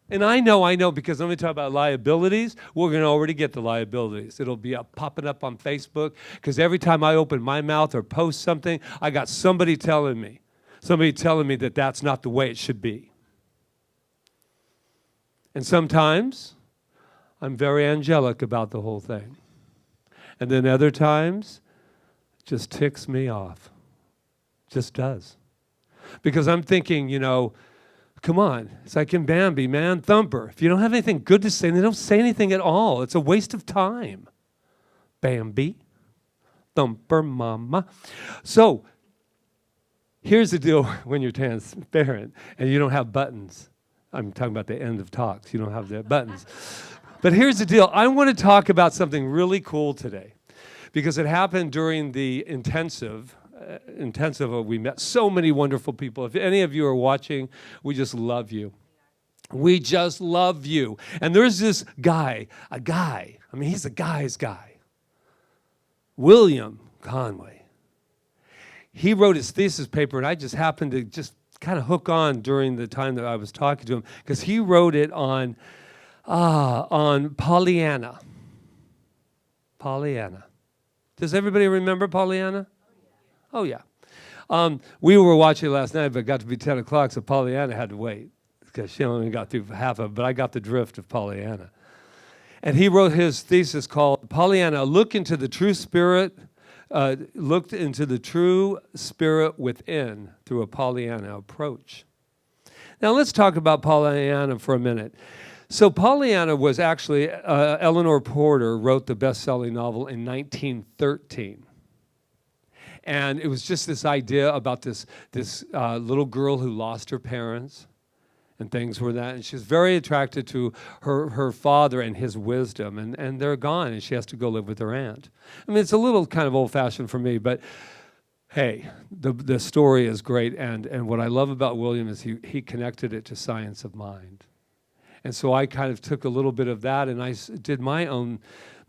And I know, because let me talk about liabilities. We're going to already get the liabilities. It'll be popping up on Facebook, because every time I open my mouth or post something, I got somebody telling me that that's not the way it should be. And sometimes I'm very angelic about the whole thing. And then other times, it just ticks me off. Just does. Because I'm thinking, come on. It's like in Bambi, man, Thumper. If you don't have anything good to say, then don't say anything at all. It's a waste of time. Bambi, Thumper, mama. So, here's the deal when you're transparent and you don't have buttons. I'm talking about the end of talks. You don't have the buttons. But here's the deal. I want to talk about something really cool today, because it happened during the intensive. We met so many wonderful people. If any of you are watching, we just love you. We just love you. And there's this guy, he's a guy's guy, William Conway. He wrote his thesis paper, and I just happened to just kind of hook on during the time that I was talking to him, because he wrote it on Pollyanna. Pollyanna. Does everybody remember Pollyanna? Oh, yeah. We were watching last night, but it got to be 10 o'clock, so Pollyanna had to wait, because she only got through half of it, but I got the drift of Pollyanna. And he wrote his thesis called Pollyanna, looked into the true spirit within through a Pollyanna approach. Now let's talk about Pollyanna for a minute. So Pollyanna was actually, Eleanor Porter wrote the best-selling novel in 1913. And it was just this idea about this little girl who lost her parents and things were that. And she's very attracted to her father and his wisdom. And they're gone, and she has to go live with her aunt. I mean, it's a little kind of old-fashioned for me, but hey, the story is great. And what I love about William is he connected it to science of mind. And so I kind of took a little bit of that, and I did my own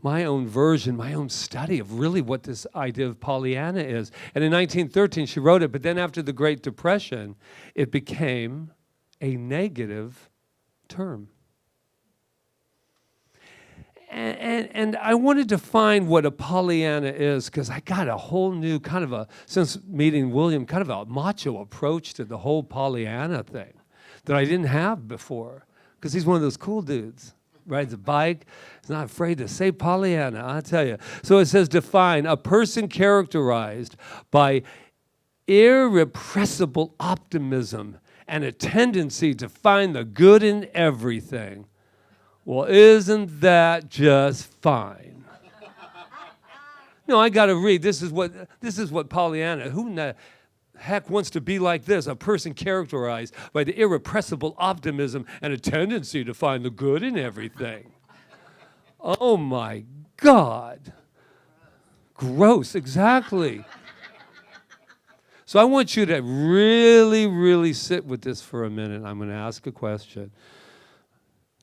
version, my own study of really what this idea of Pollyanna is. And in 1913, she wrote it, but then after the Great Depression, it became a negative term. And I wanted to find what a Pollyanna is, because I got a whole new since meeting William, kind of a macho approach to the whole Pollyanna thing that I didn't have before, because he's one of those cool dudes. Rides a bike, he's not afraid to say Pollyanna, I'll tell you. So it says define a person characterized by irrepressible optimism and a tendency to find the good in everything. Well, isn't that just fine? No, I got to read. This is what Pollyanna, who in the heck wants to be like this? A person characterized by the irrepressible optimism and a tendency to find the good in everything. Oh my God. Gross, exactly. So I want you to really, really sit with this for a minute. I'm going to ask a question.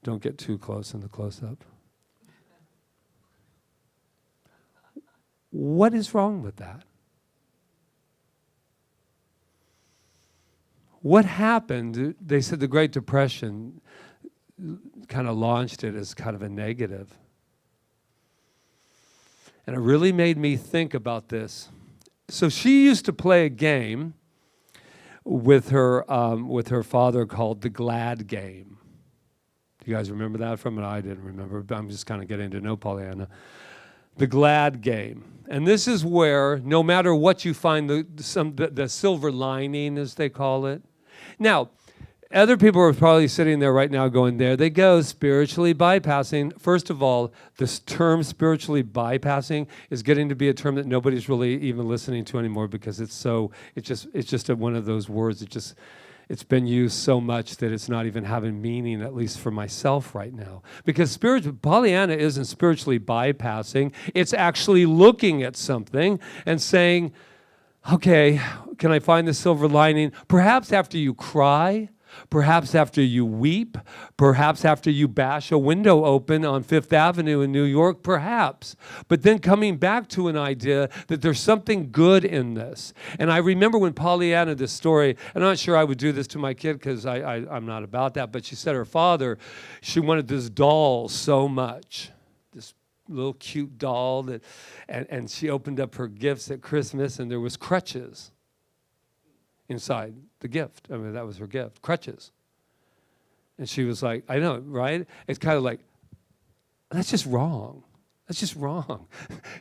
Don't get too close in the close-up. What is wrong with that? What happened? They said the Great Depression kind of launched it as kind of a negative. And it really made me think about this. So she used to play a game with her father called the Glad Game. Do you guys remember that from it? I didn't remember, but I'm just kind of getting to know Pollyanna. The Glad Game. And this is where, no matter what you find, the silver lining, as they call it. Now, other people are probably sitting there right now going, there they go, spiritually bypassing. First of all, this term spiritually bypassing is getting to be a term that nobody's really even listening to anymore because it's just one of those words. It's been used so much that it's not even having meaning, at least for myself right now. Because Pollyanna isn't spiritually bypassing. It's actually looking at something and saying, okay, can I find the silver lining? Perhaps after you cry, perhaps after you weep, perhaps after you bash a window open on Fifth Avenue in New York, perhaps. But then coming back to an idea that there's something good in this. And I remember when Pollyanna, this story, and I'm not sure I would do this to my kid because I'm not about that, but she said her father, she wanted this doll so much, this little cute doll, and she opened up her gifts at Christmas and there was crutches inside the gift. I mean, that was her gift, crutches. And she was like, I know, right? It's kind of like, that's just wrong. That's just wrong.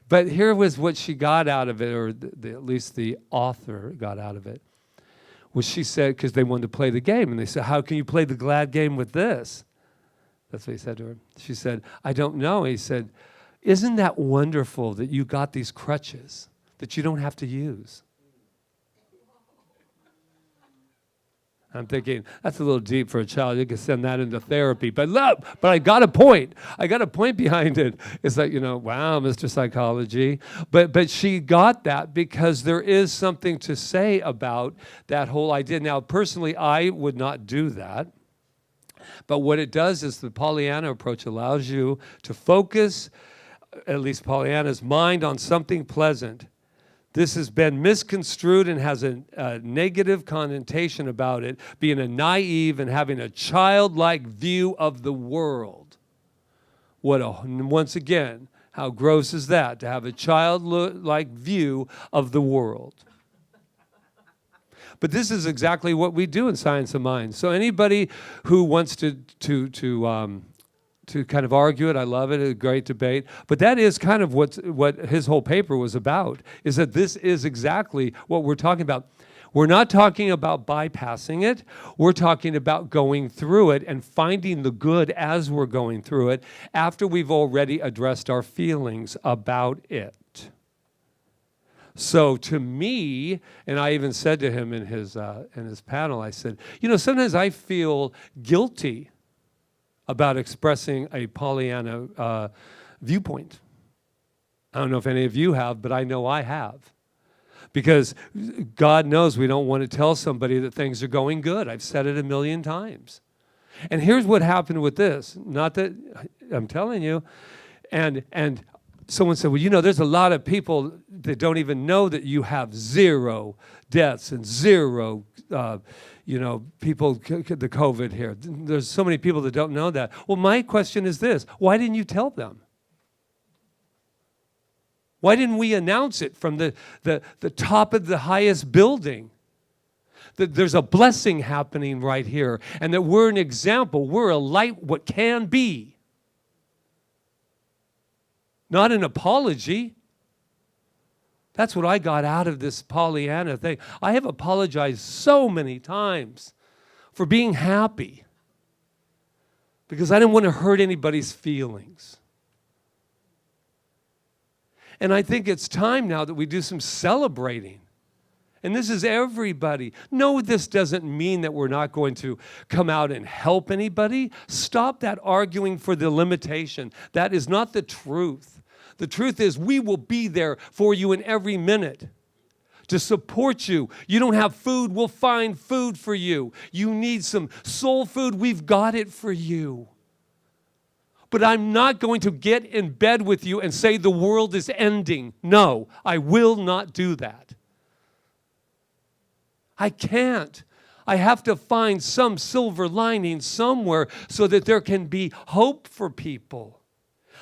But here was what she got out of it, or at least the author got out of it, was she said, because they wanted to play the game, and they said, how can you play the Glad Game with this? That's what he said to her. She said, I don't know. He said, isn't that wonderful that you got these crutches that you don't have to use? I'm thinking, that's a little deep for a child. You can send that into therapy. But look, I got a point. I got a point behind it. It's like, wow, Mr. Psychology. But she got that because there is something to say about that whole idea. Now, personally, I would not do that. But what it does is the Pollyanna approach allows you to focus, at least Pollyanna's mind, on something pleasant. This has been misconstrued and has a negative connotation about it, being a naive and having a childlike view of the world. Once again, how gross is that, to have a childlike view of the world? But this is exactly what we do in Science of Mind. So anybody who wants to kind of argue it, I love it, a great debate. But that is kind of what his whole paper was about, is that this is exactly what we're talking about. We're not talking about bypassing it. We're talking about going through it and finding the good as we're going through it after we've already addressed our feelings about it. So to me, and I even said to him in his panel, I said, sometimes I feel guilty about expressing a Pollyanna viewpoint. I don't know if any of you have, but I know I have. Because God knows we don't want to tell somebody that things are going good. I've said it a million times. And here's what happened with this. Not that, I'm telling you. And someone said, well, there's a lot of people that don't even know that you have 0 deaths and 0 people, the COVID here. There's so many people that don't know that. Well, my question is this. Why didn't you tell them? Why didn't we announce it from the top of the highest building? That there's a blessing happening right here, and that we're an example. We're a light, what can be. Not an apology. That's what I got out of this Pollyanna thing. I have apologized so many times for being happy because I didn't want to hurt anybody's feelings. And I think it's time now that we do some celebrating. And this is everybody. No, this doesn't mean that we're not going to come out and help anybody. Stop that arguing for the limitation. That is not the truth. The truth is we will be there for you in every minute to support you. You don't have food, we'll find food for you. You need some soul food, we've got it for you. But I'm not going to get in bed with you and say the world is ending. No, I will not do that. I can't. I have to find some silver lining somewhere so that there can be hope for people.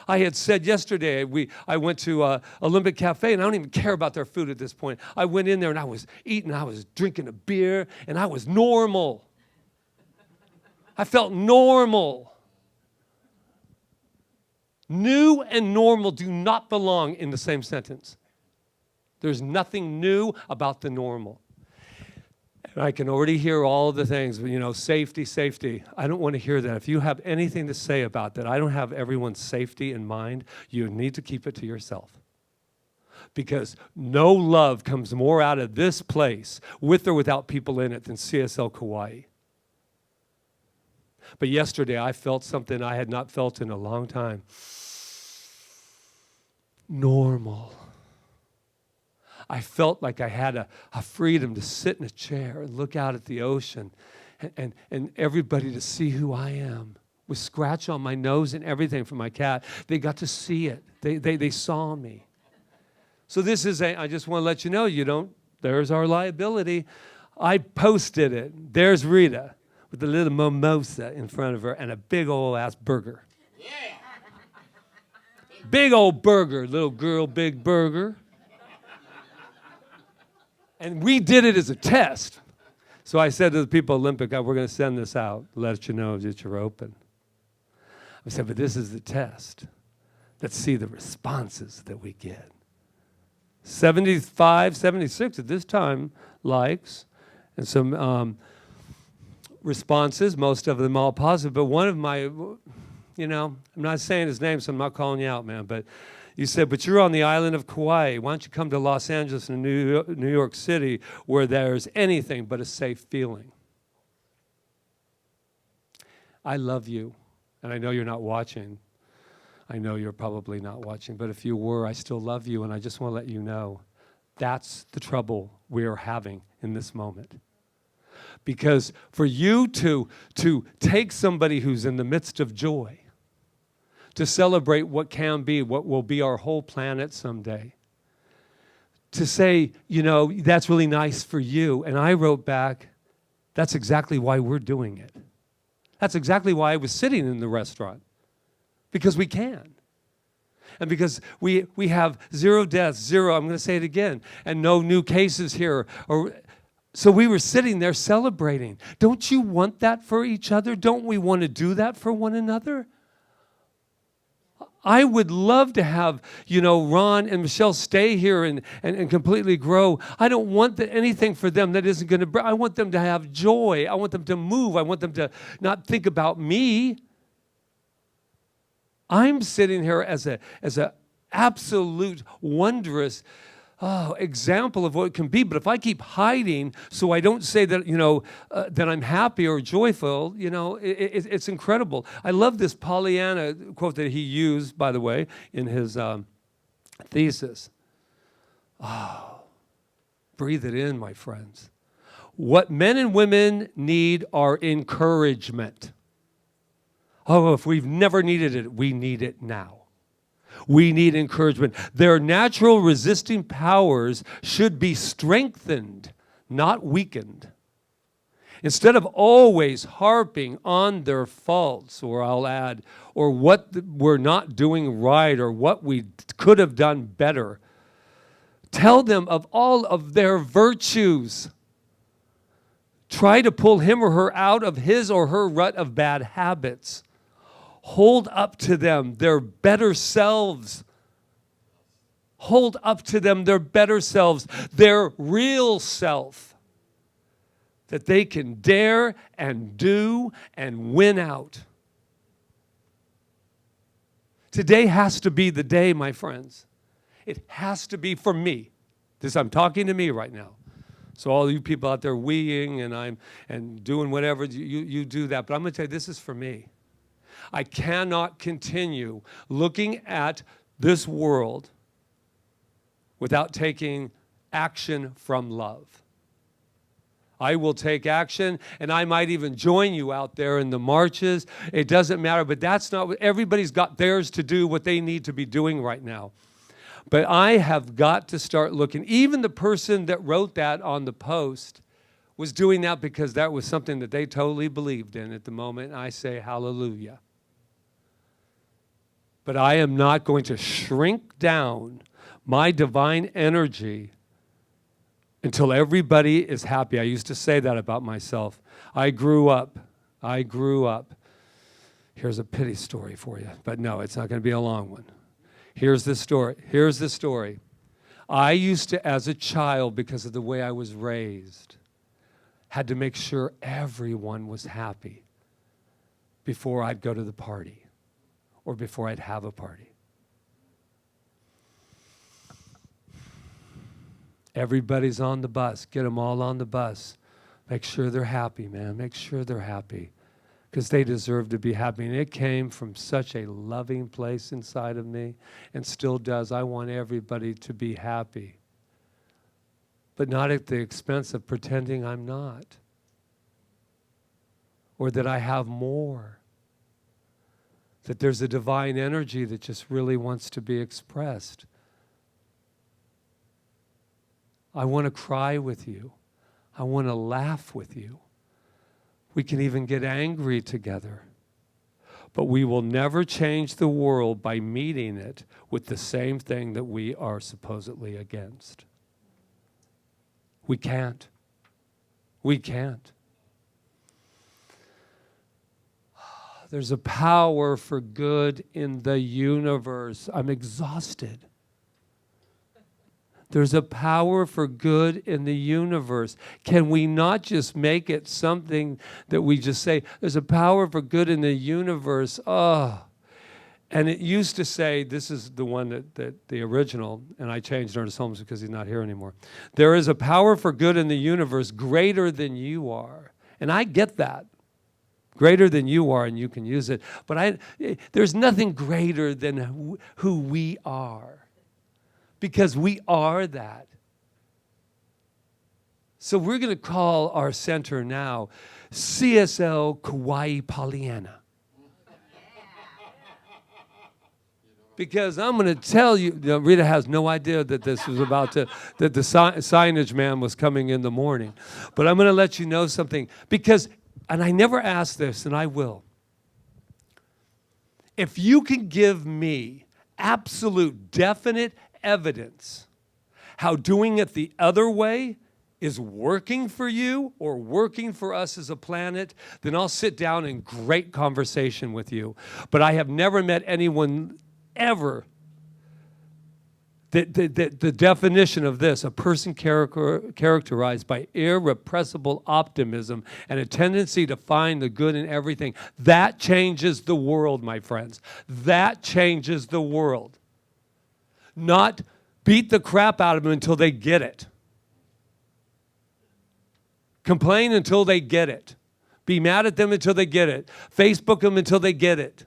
I had said yesterday, I went to Olympic Cafe, and I don't even care about their food at this point. I went in there, and I was eating, I was drinking a beer, and I was normal. I felt normal. New and normal do not belong in the same sentence. There's nothing new about the normal. And I can already hear all the things, safety, safety. I don't want to hear that. If you have anything to say about that, I don't have everyone's safety in mind. You need to keep it to yourself. Because no love comes more out of this place, with or without people in it, than CSL Kauai. But yesterday I felt something I had not felt in a long time. Normal. I felt like I had a freedom to sit in a chair and look out at the ocean and everybody to see who I am. With scratch on my nose and everything from my cat. They got to see it. They saw me. So this is I just want to let you know, there's our liability. I posted it. There's Rita with a little mimosa in front of her and a big old ass burger. Yeah. Big old burger, little girl, big burger. And we did it as a test. So I said to the people at Olympic, we're going to send this out, let you know that you're open. I said, but this is the test. Let's see the responses that we get. 75, 76 at this time likes, and some responses, most of them all positive. But one of my, I'm not saying his name, so I'm not calling you out, man, but you said, but you're on the island of Kauai. Why don't you come to Los Angeles and New York City where there's anything but a safe feeling? I love you, and I know you're not watching. I know you're probably not watching, but if you were, I still love you, and I just want to let you know that's the trouble we are having in this moment. Because for you to take somebody who's in the midst of joy, to celebrate what can be, what will be our whole planet someday, to say, that's really nice for you. And I wrote back, that's exactly why we're doing it. That's exactly why I was sitting in the restaurant. Because we can. And because we have 0 deaths, 0, I'm going to say it again, and no new cases here. So we were sitting there celebrating. Don't you want that for each other? Don't we want to do that for one another? I would love to have, Ron and Michelle stay here and completely grow. I don't want anything for them that isn't going to, I want them to have joy. I want them to move. I want them to not think about me. I'm sitting here as a absolute wondrous example of what it can be. But if I keep hiding so I don't say that, that I'm happy or joyful, it's incredible. I love this Pollyanna quote that he used, by the way, in his thesis. Oh, breathe it in, my friends. What men and women need are encouragement. Oh, if we've never needed it, we need it now. We need encouragement. Their natural resisting powers should be strengthened, not weakened. Instead of always harping on their faults, or I'll add, or what we're not doing right, or what we could have done better, tell them of all of their virtues. Try to pull him or her out of his or her rut of bad habits. Hold up to them their better selves. hold up to them their better selves, their real self, that they can dare and do and win out. Today has to be the day, my friends. It has to be for me. I'm talking to me right now. So all you people out there weeing and doing whatever, you do that. But I'm going to tell you, this is for me. I cannot continue looking at this world without taking action from love. I will take action, and I might even join you out there in the marches. It doesn't matter, but that's not what everybody's got theirs to do, what they need to be doing right now. But I have got to start looking. Even the person that wrote that on the post was doing that because that was something that they totally believed in at the moment. I say hallelujah. But I am not going to shrink down my divine energy until everybody is happy. I used to say that about myself. I grew up. Here's a pity story for you. But no, it's not going to be a long one. Here's the story. I used to, as a child, because of the way I was raised, had to make sure everyone was happy before I'd go to the party or before I'd have a party. Everybody's on the bus. Get them all on the bus. Make sure they're happy, man. Make sure they're happy, because they deserve to be happy. And it came from such a loving place inside of me, and still does. I want everybody to be happy, but not at the expense of pretending I'm not, or that I have more, that there's a divine energy that just really wants to be expressed. I want to cry with you. I want to laugh with you. We can even get angry together. But we will never change the world by meeting it with the same thing that we are supposedly against. We can't. We can't. There's a power for good in the universe. I'm exhausted. There's a power for good in the universe. Can we not just make it something that we just say, there's a power for good in the universe? Oh. And it used to say, this is the one that the original, and I changed Ernest Holmes because he's not here anymore. There is a power for good in the universe greater than you are. And I get that. Greater than you are, and you can use it. But there's nothing greater than who we are. Because we are that. So we're going to call our center now CSL Kauai Pollyanna. Because I'm going to tell you, Rita has no idea that this was that the signage man was coming in the morning. But I'm going to let you know something. Because, and I never asked this, and I will. If you can give me absolute, definite evidence how doing it the other way is working for you or working for us as a planet, then I'll sit down in great conversation with you. But I have never met anyone ever that the definition of this, a person characterized by irrepressible optimism and a tendency to find the good in everything, that changes the world, my friends. That changes the world. Not beat the crap out of them until they get it. Complain until they get it. Be mad at them until they get it. Facebook them until they get it.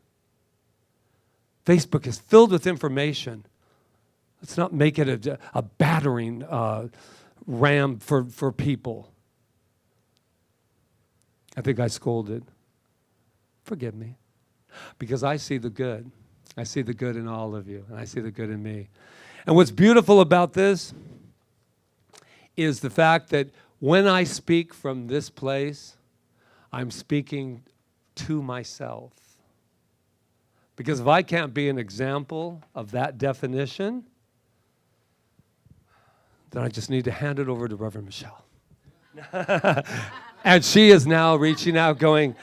Facebook is filled with information. Let's not make it a battering ram for people. I think I scolded. Forgive me. Because I see the good. I see the good in all of you, and I see the good in me. And what's beautiful about this is the fact that when I speak from this place, I'm speaking to myself. Because if I can't be an example of that definition, then I just need to hand it over to Reverend Michelle. And she is now reaching out going,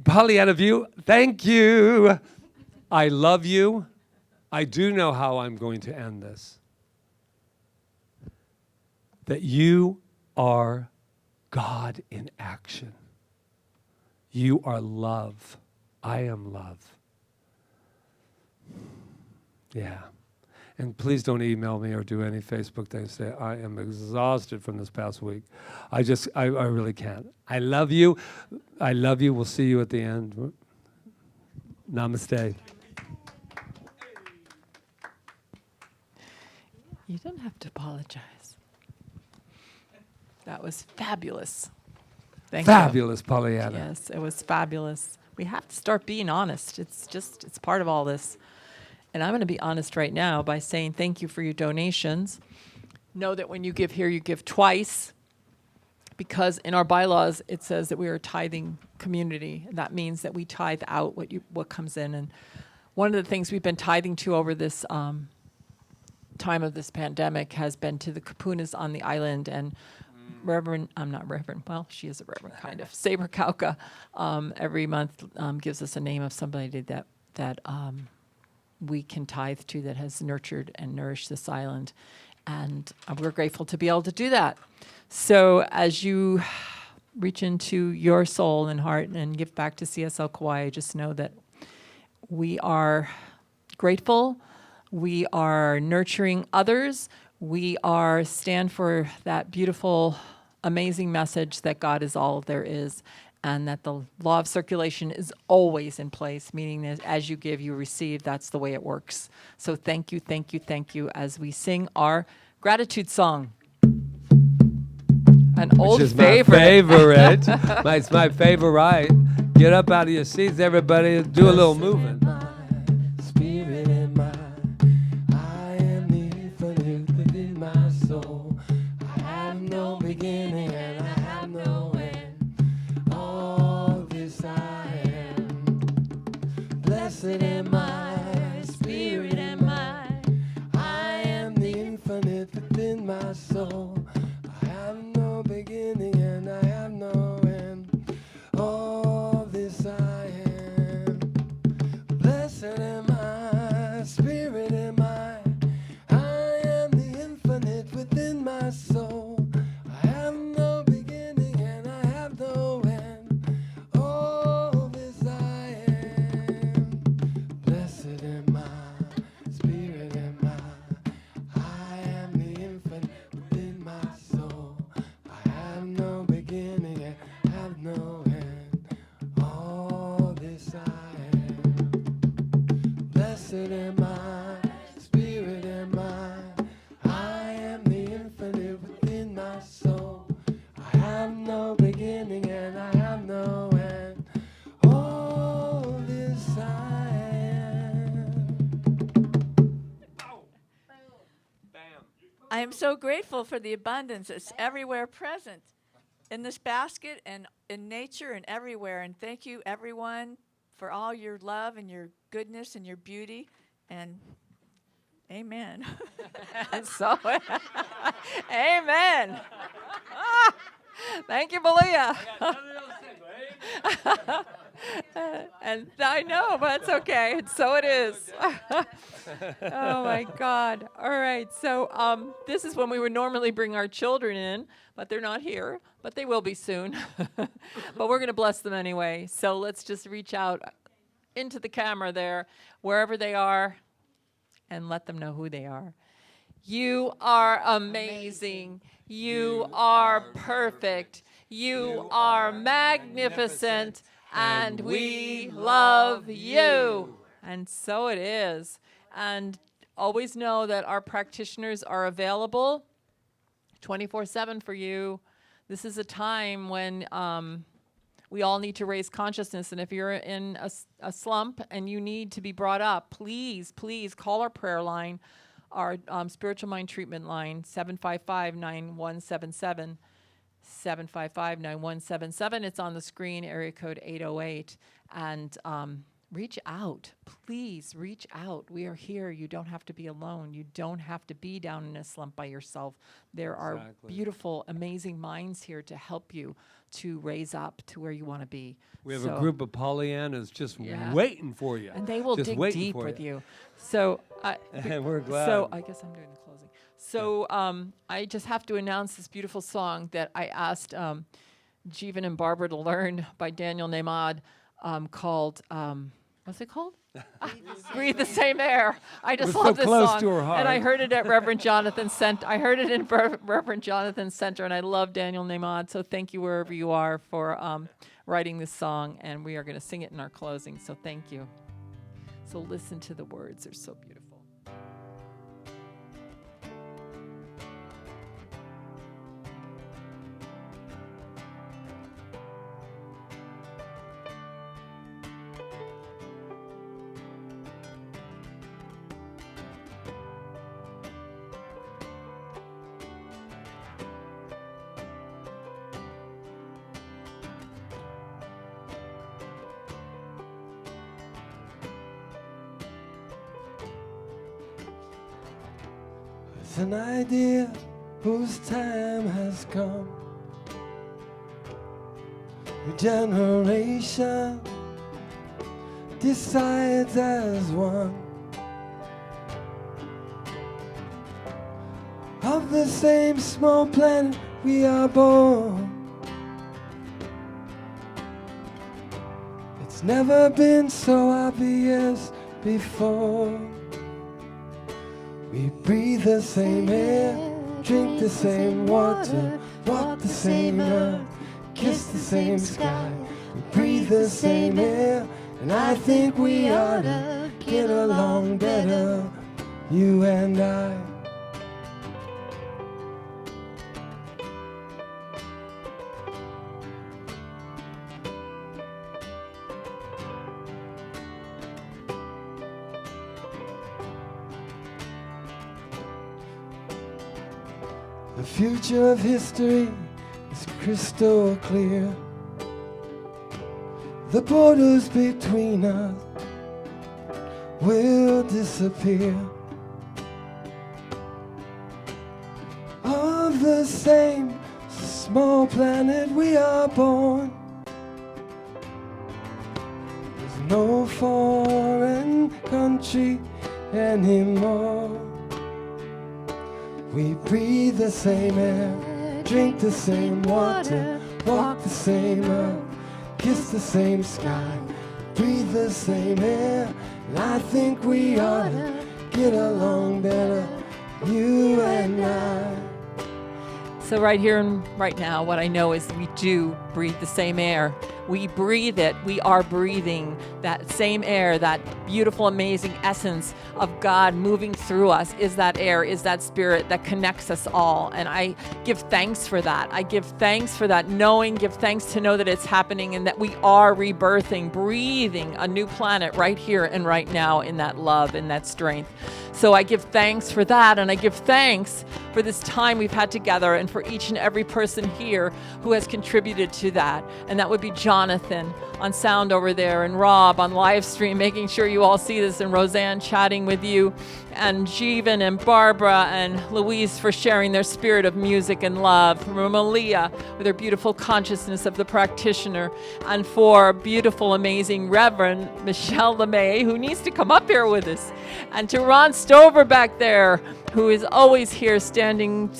Pollyanna View, thank you. I love you. I do know how I'm going to end this. that you are God in action. You are love. I am love. Yeah. And please don't email me or do any Facebook things. Say, I am exhausted from this past week. I really can't. I love you. I love you. We'll see you at the end. Namaste. You don't have to apologize. That was fabulous. Thank you. Fabulous, Pollyanna. Yes, it was fabulous. We have to start being honest. It's part of all this. And I'm going to be honest right now by saying thank you for your donations. Know that when you give here, you give twice, because in our bylaws, it says that we are a tithing community. And that means that we tithe out what comes in. And one of the things we've been tithing to over this time of this pandemic has been to the kapunas on the island, and I'm not Reverend, well, she is a Reverend, kind of. Saber Kauka every month gives us a name of somebody that we can tithe to, that has nurtured and nourished this island. And we're grateful to be able to do that. So as you reach into your soul and heart and give back to CSL Kauai, just know that we are grateful. We are nurturing others. We are stand for that beautiful, amazing message that God is all there is, and that the law of circulation is always in place, meaning that as you give, you receive. That's the way it works. So thank you, thank you, thank you, as we sing our gratitude song. An old Which is favorite. my favorite. It's my favorite. Get up out of your seats, everybody. Do a little moving. Spirit and mind, I am the infinite within my soul. I have no beginning and I have no end. All this I am. Blessed am I, spirit and mind. I am the infinite within my soul. I have no beginning and I have no end. All this I am. Blessed am I, spirit am I. I am the infinite within my soul. I have no beginning and I have no end. All this I am. Blessed am I, spirit am I. I am the infinite within my soul. I have no beginning and have no end. All this I am. Blessed am I, spirit am I. I am the infinite within my soul. I have no beginning and I have no end. All this I am. I am so grateful for the abundance that's everywhere present in this basket and in nature and everywhere. And thank you, everyone, for all your love and your goodness and your beauty. And amen. And so, amen. Thank you, Malia. And I know, but it's okay. And so it is. Oh my God. All right. So this is when we would normally bring our children in, but they're not here, but they will be soon. But we're going to bless them anyway. So let's just reach out into the camera there, wherever they are, and let them know who they are. You are amazing. You are perfect. You are magnificent. And we love you. And so it is. And always know that our practitioners are available 24/7 for you. This is a time when we all need to raise consciousness. And if you're in a slump and you need to be brought up, please, please call our prayer line, our spiritual mind treatment line, 755-9177. 755-9177. It's on the screen, area code 808. And reach out. Please reach out. We are here. You don't have to be alone. You don't have to be down in a slump by yourself. There are Exactly. beautiful, amazing minds here to help you to raise up to where you want to be. We have So- a group of Pollyannas just Yeah. waiting for you. and they will just dig waiting deep for with you. So, And we're glad. so I guess I'm doing the closing. So I just have to announce this beautiful song that I asked Jeevan and Barbara to learn by Daniel Nemad called, what's it called? Breathe the Same Air. I just We're love so this close song. to her And I heart. heard it at Reverend Jonathan Center. I heard it in Reverend Jonathan Center, and I love Daniel Nemad. So thank you wherever you are for writing this song, and we are going to sing it in our closing. So thank you. So listen to the words. They're so beautiful. It's an idea whose time has come. A generation decides as one. Of the same small planet we are born. It's never been so obvious before. We breathe the same air, drink the same water, walk the same earth, kiss the same sky. We breathe the same air, and I think we ought to get along better, you and I. The future of history is crystal clear. The borders between us will disappear. Of the same small planet we are born. There's no foreign country anymore. We breathe the same air, drink the same water, walk the same earth, kiss the same sky, breathe the same air, and I think we ought to get along better, you and I. So right here and right now, what I know is we do breathe the same air. We breathe it. We are breathing that same air, that beautiful, amazing essence of God moving through us is that air, is that spirit that connects us all. And I give thanks for that. I give thanks for that give thanks to know that it's happening and that we are rebirthing, breathing a new planet right here and right now in that love and that strength. So I give thanks for that, and I give thanks for this time we've had together and for each and every person here who has contributed to that. And that would be Jonathan on sound over there, and Rob on live stream, making sure you all see this, and Roseanne chatting with you, and Jeevan and Barbara and Louise for sharing their spirit of music and love, for Malia with her beautiful consciousness of the practitioner, and for beautiful, amazing Reverend Michelle LeMay, who needs to come up here with us, and to Ron Stover back there, who is always here standing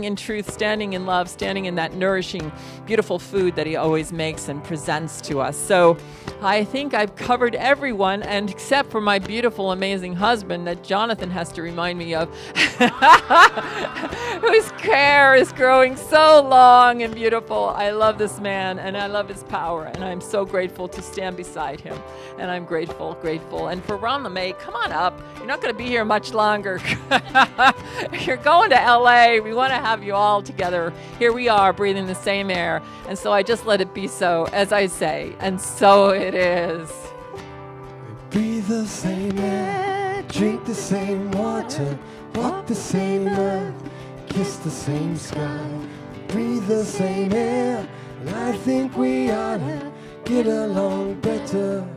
in truth, standing in love, standing in that nourishing, beautiful food that he always makes and presents to us. So I think I've covered everyone, and except for my beautiful, amazing husband that Jonathan has to remind me of, whose hair is growing so long and beautiful. I love this man, and I love his power, and I'm so grateful to stand beside him, and I'm grateful. And for Ron LeMay, come on up. You're not going to be here much longer. You're going to LA. We want to have you all together. Here we are, breathing the same air. And so I just let it be so, as I say. And so it is. Breathe the same air, drink the same water, walk the same earth, kiss the same sky, breathe the same air, and I think we ought to get along better,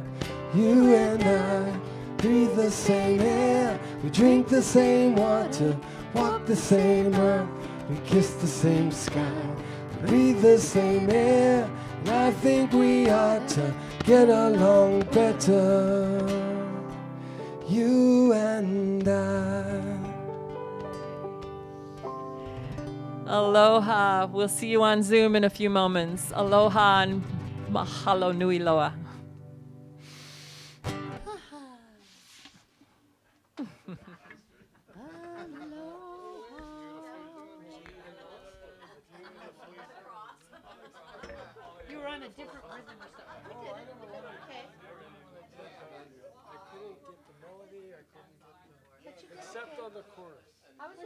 You and I breathe the same air, we drink the same water, walk the same earth, we kiss the same sky, breathe the same air, and I think we ought to get along better, you and I. Aloha. We'll see you on Zoom in a few moments. Aloha and mahalo nui loa. You were on a different rhythm or something. Okay. Except on the chorus. I was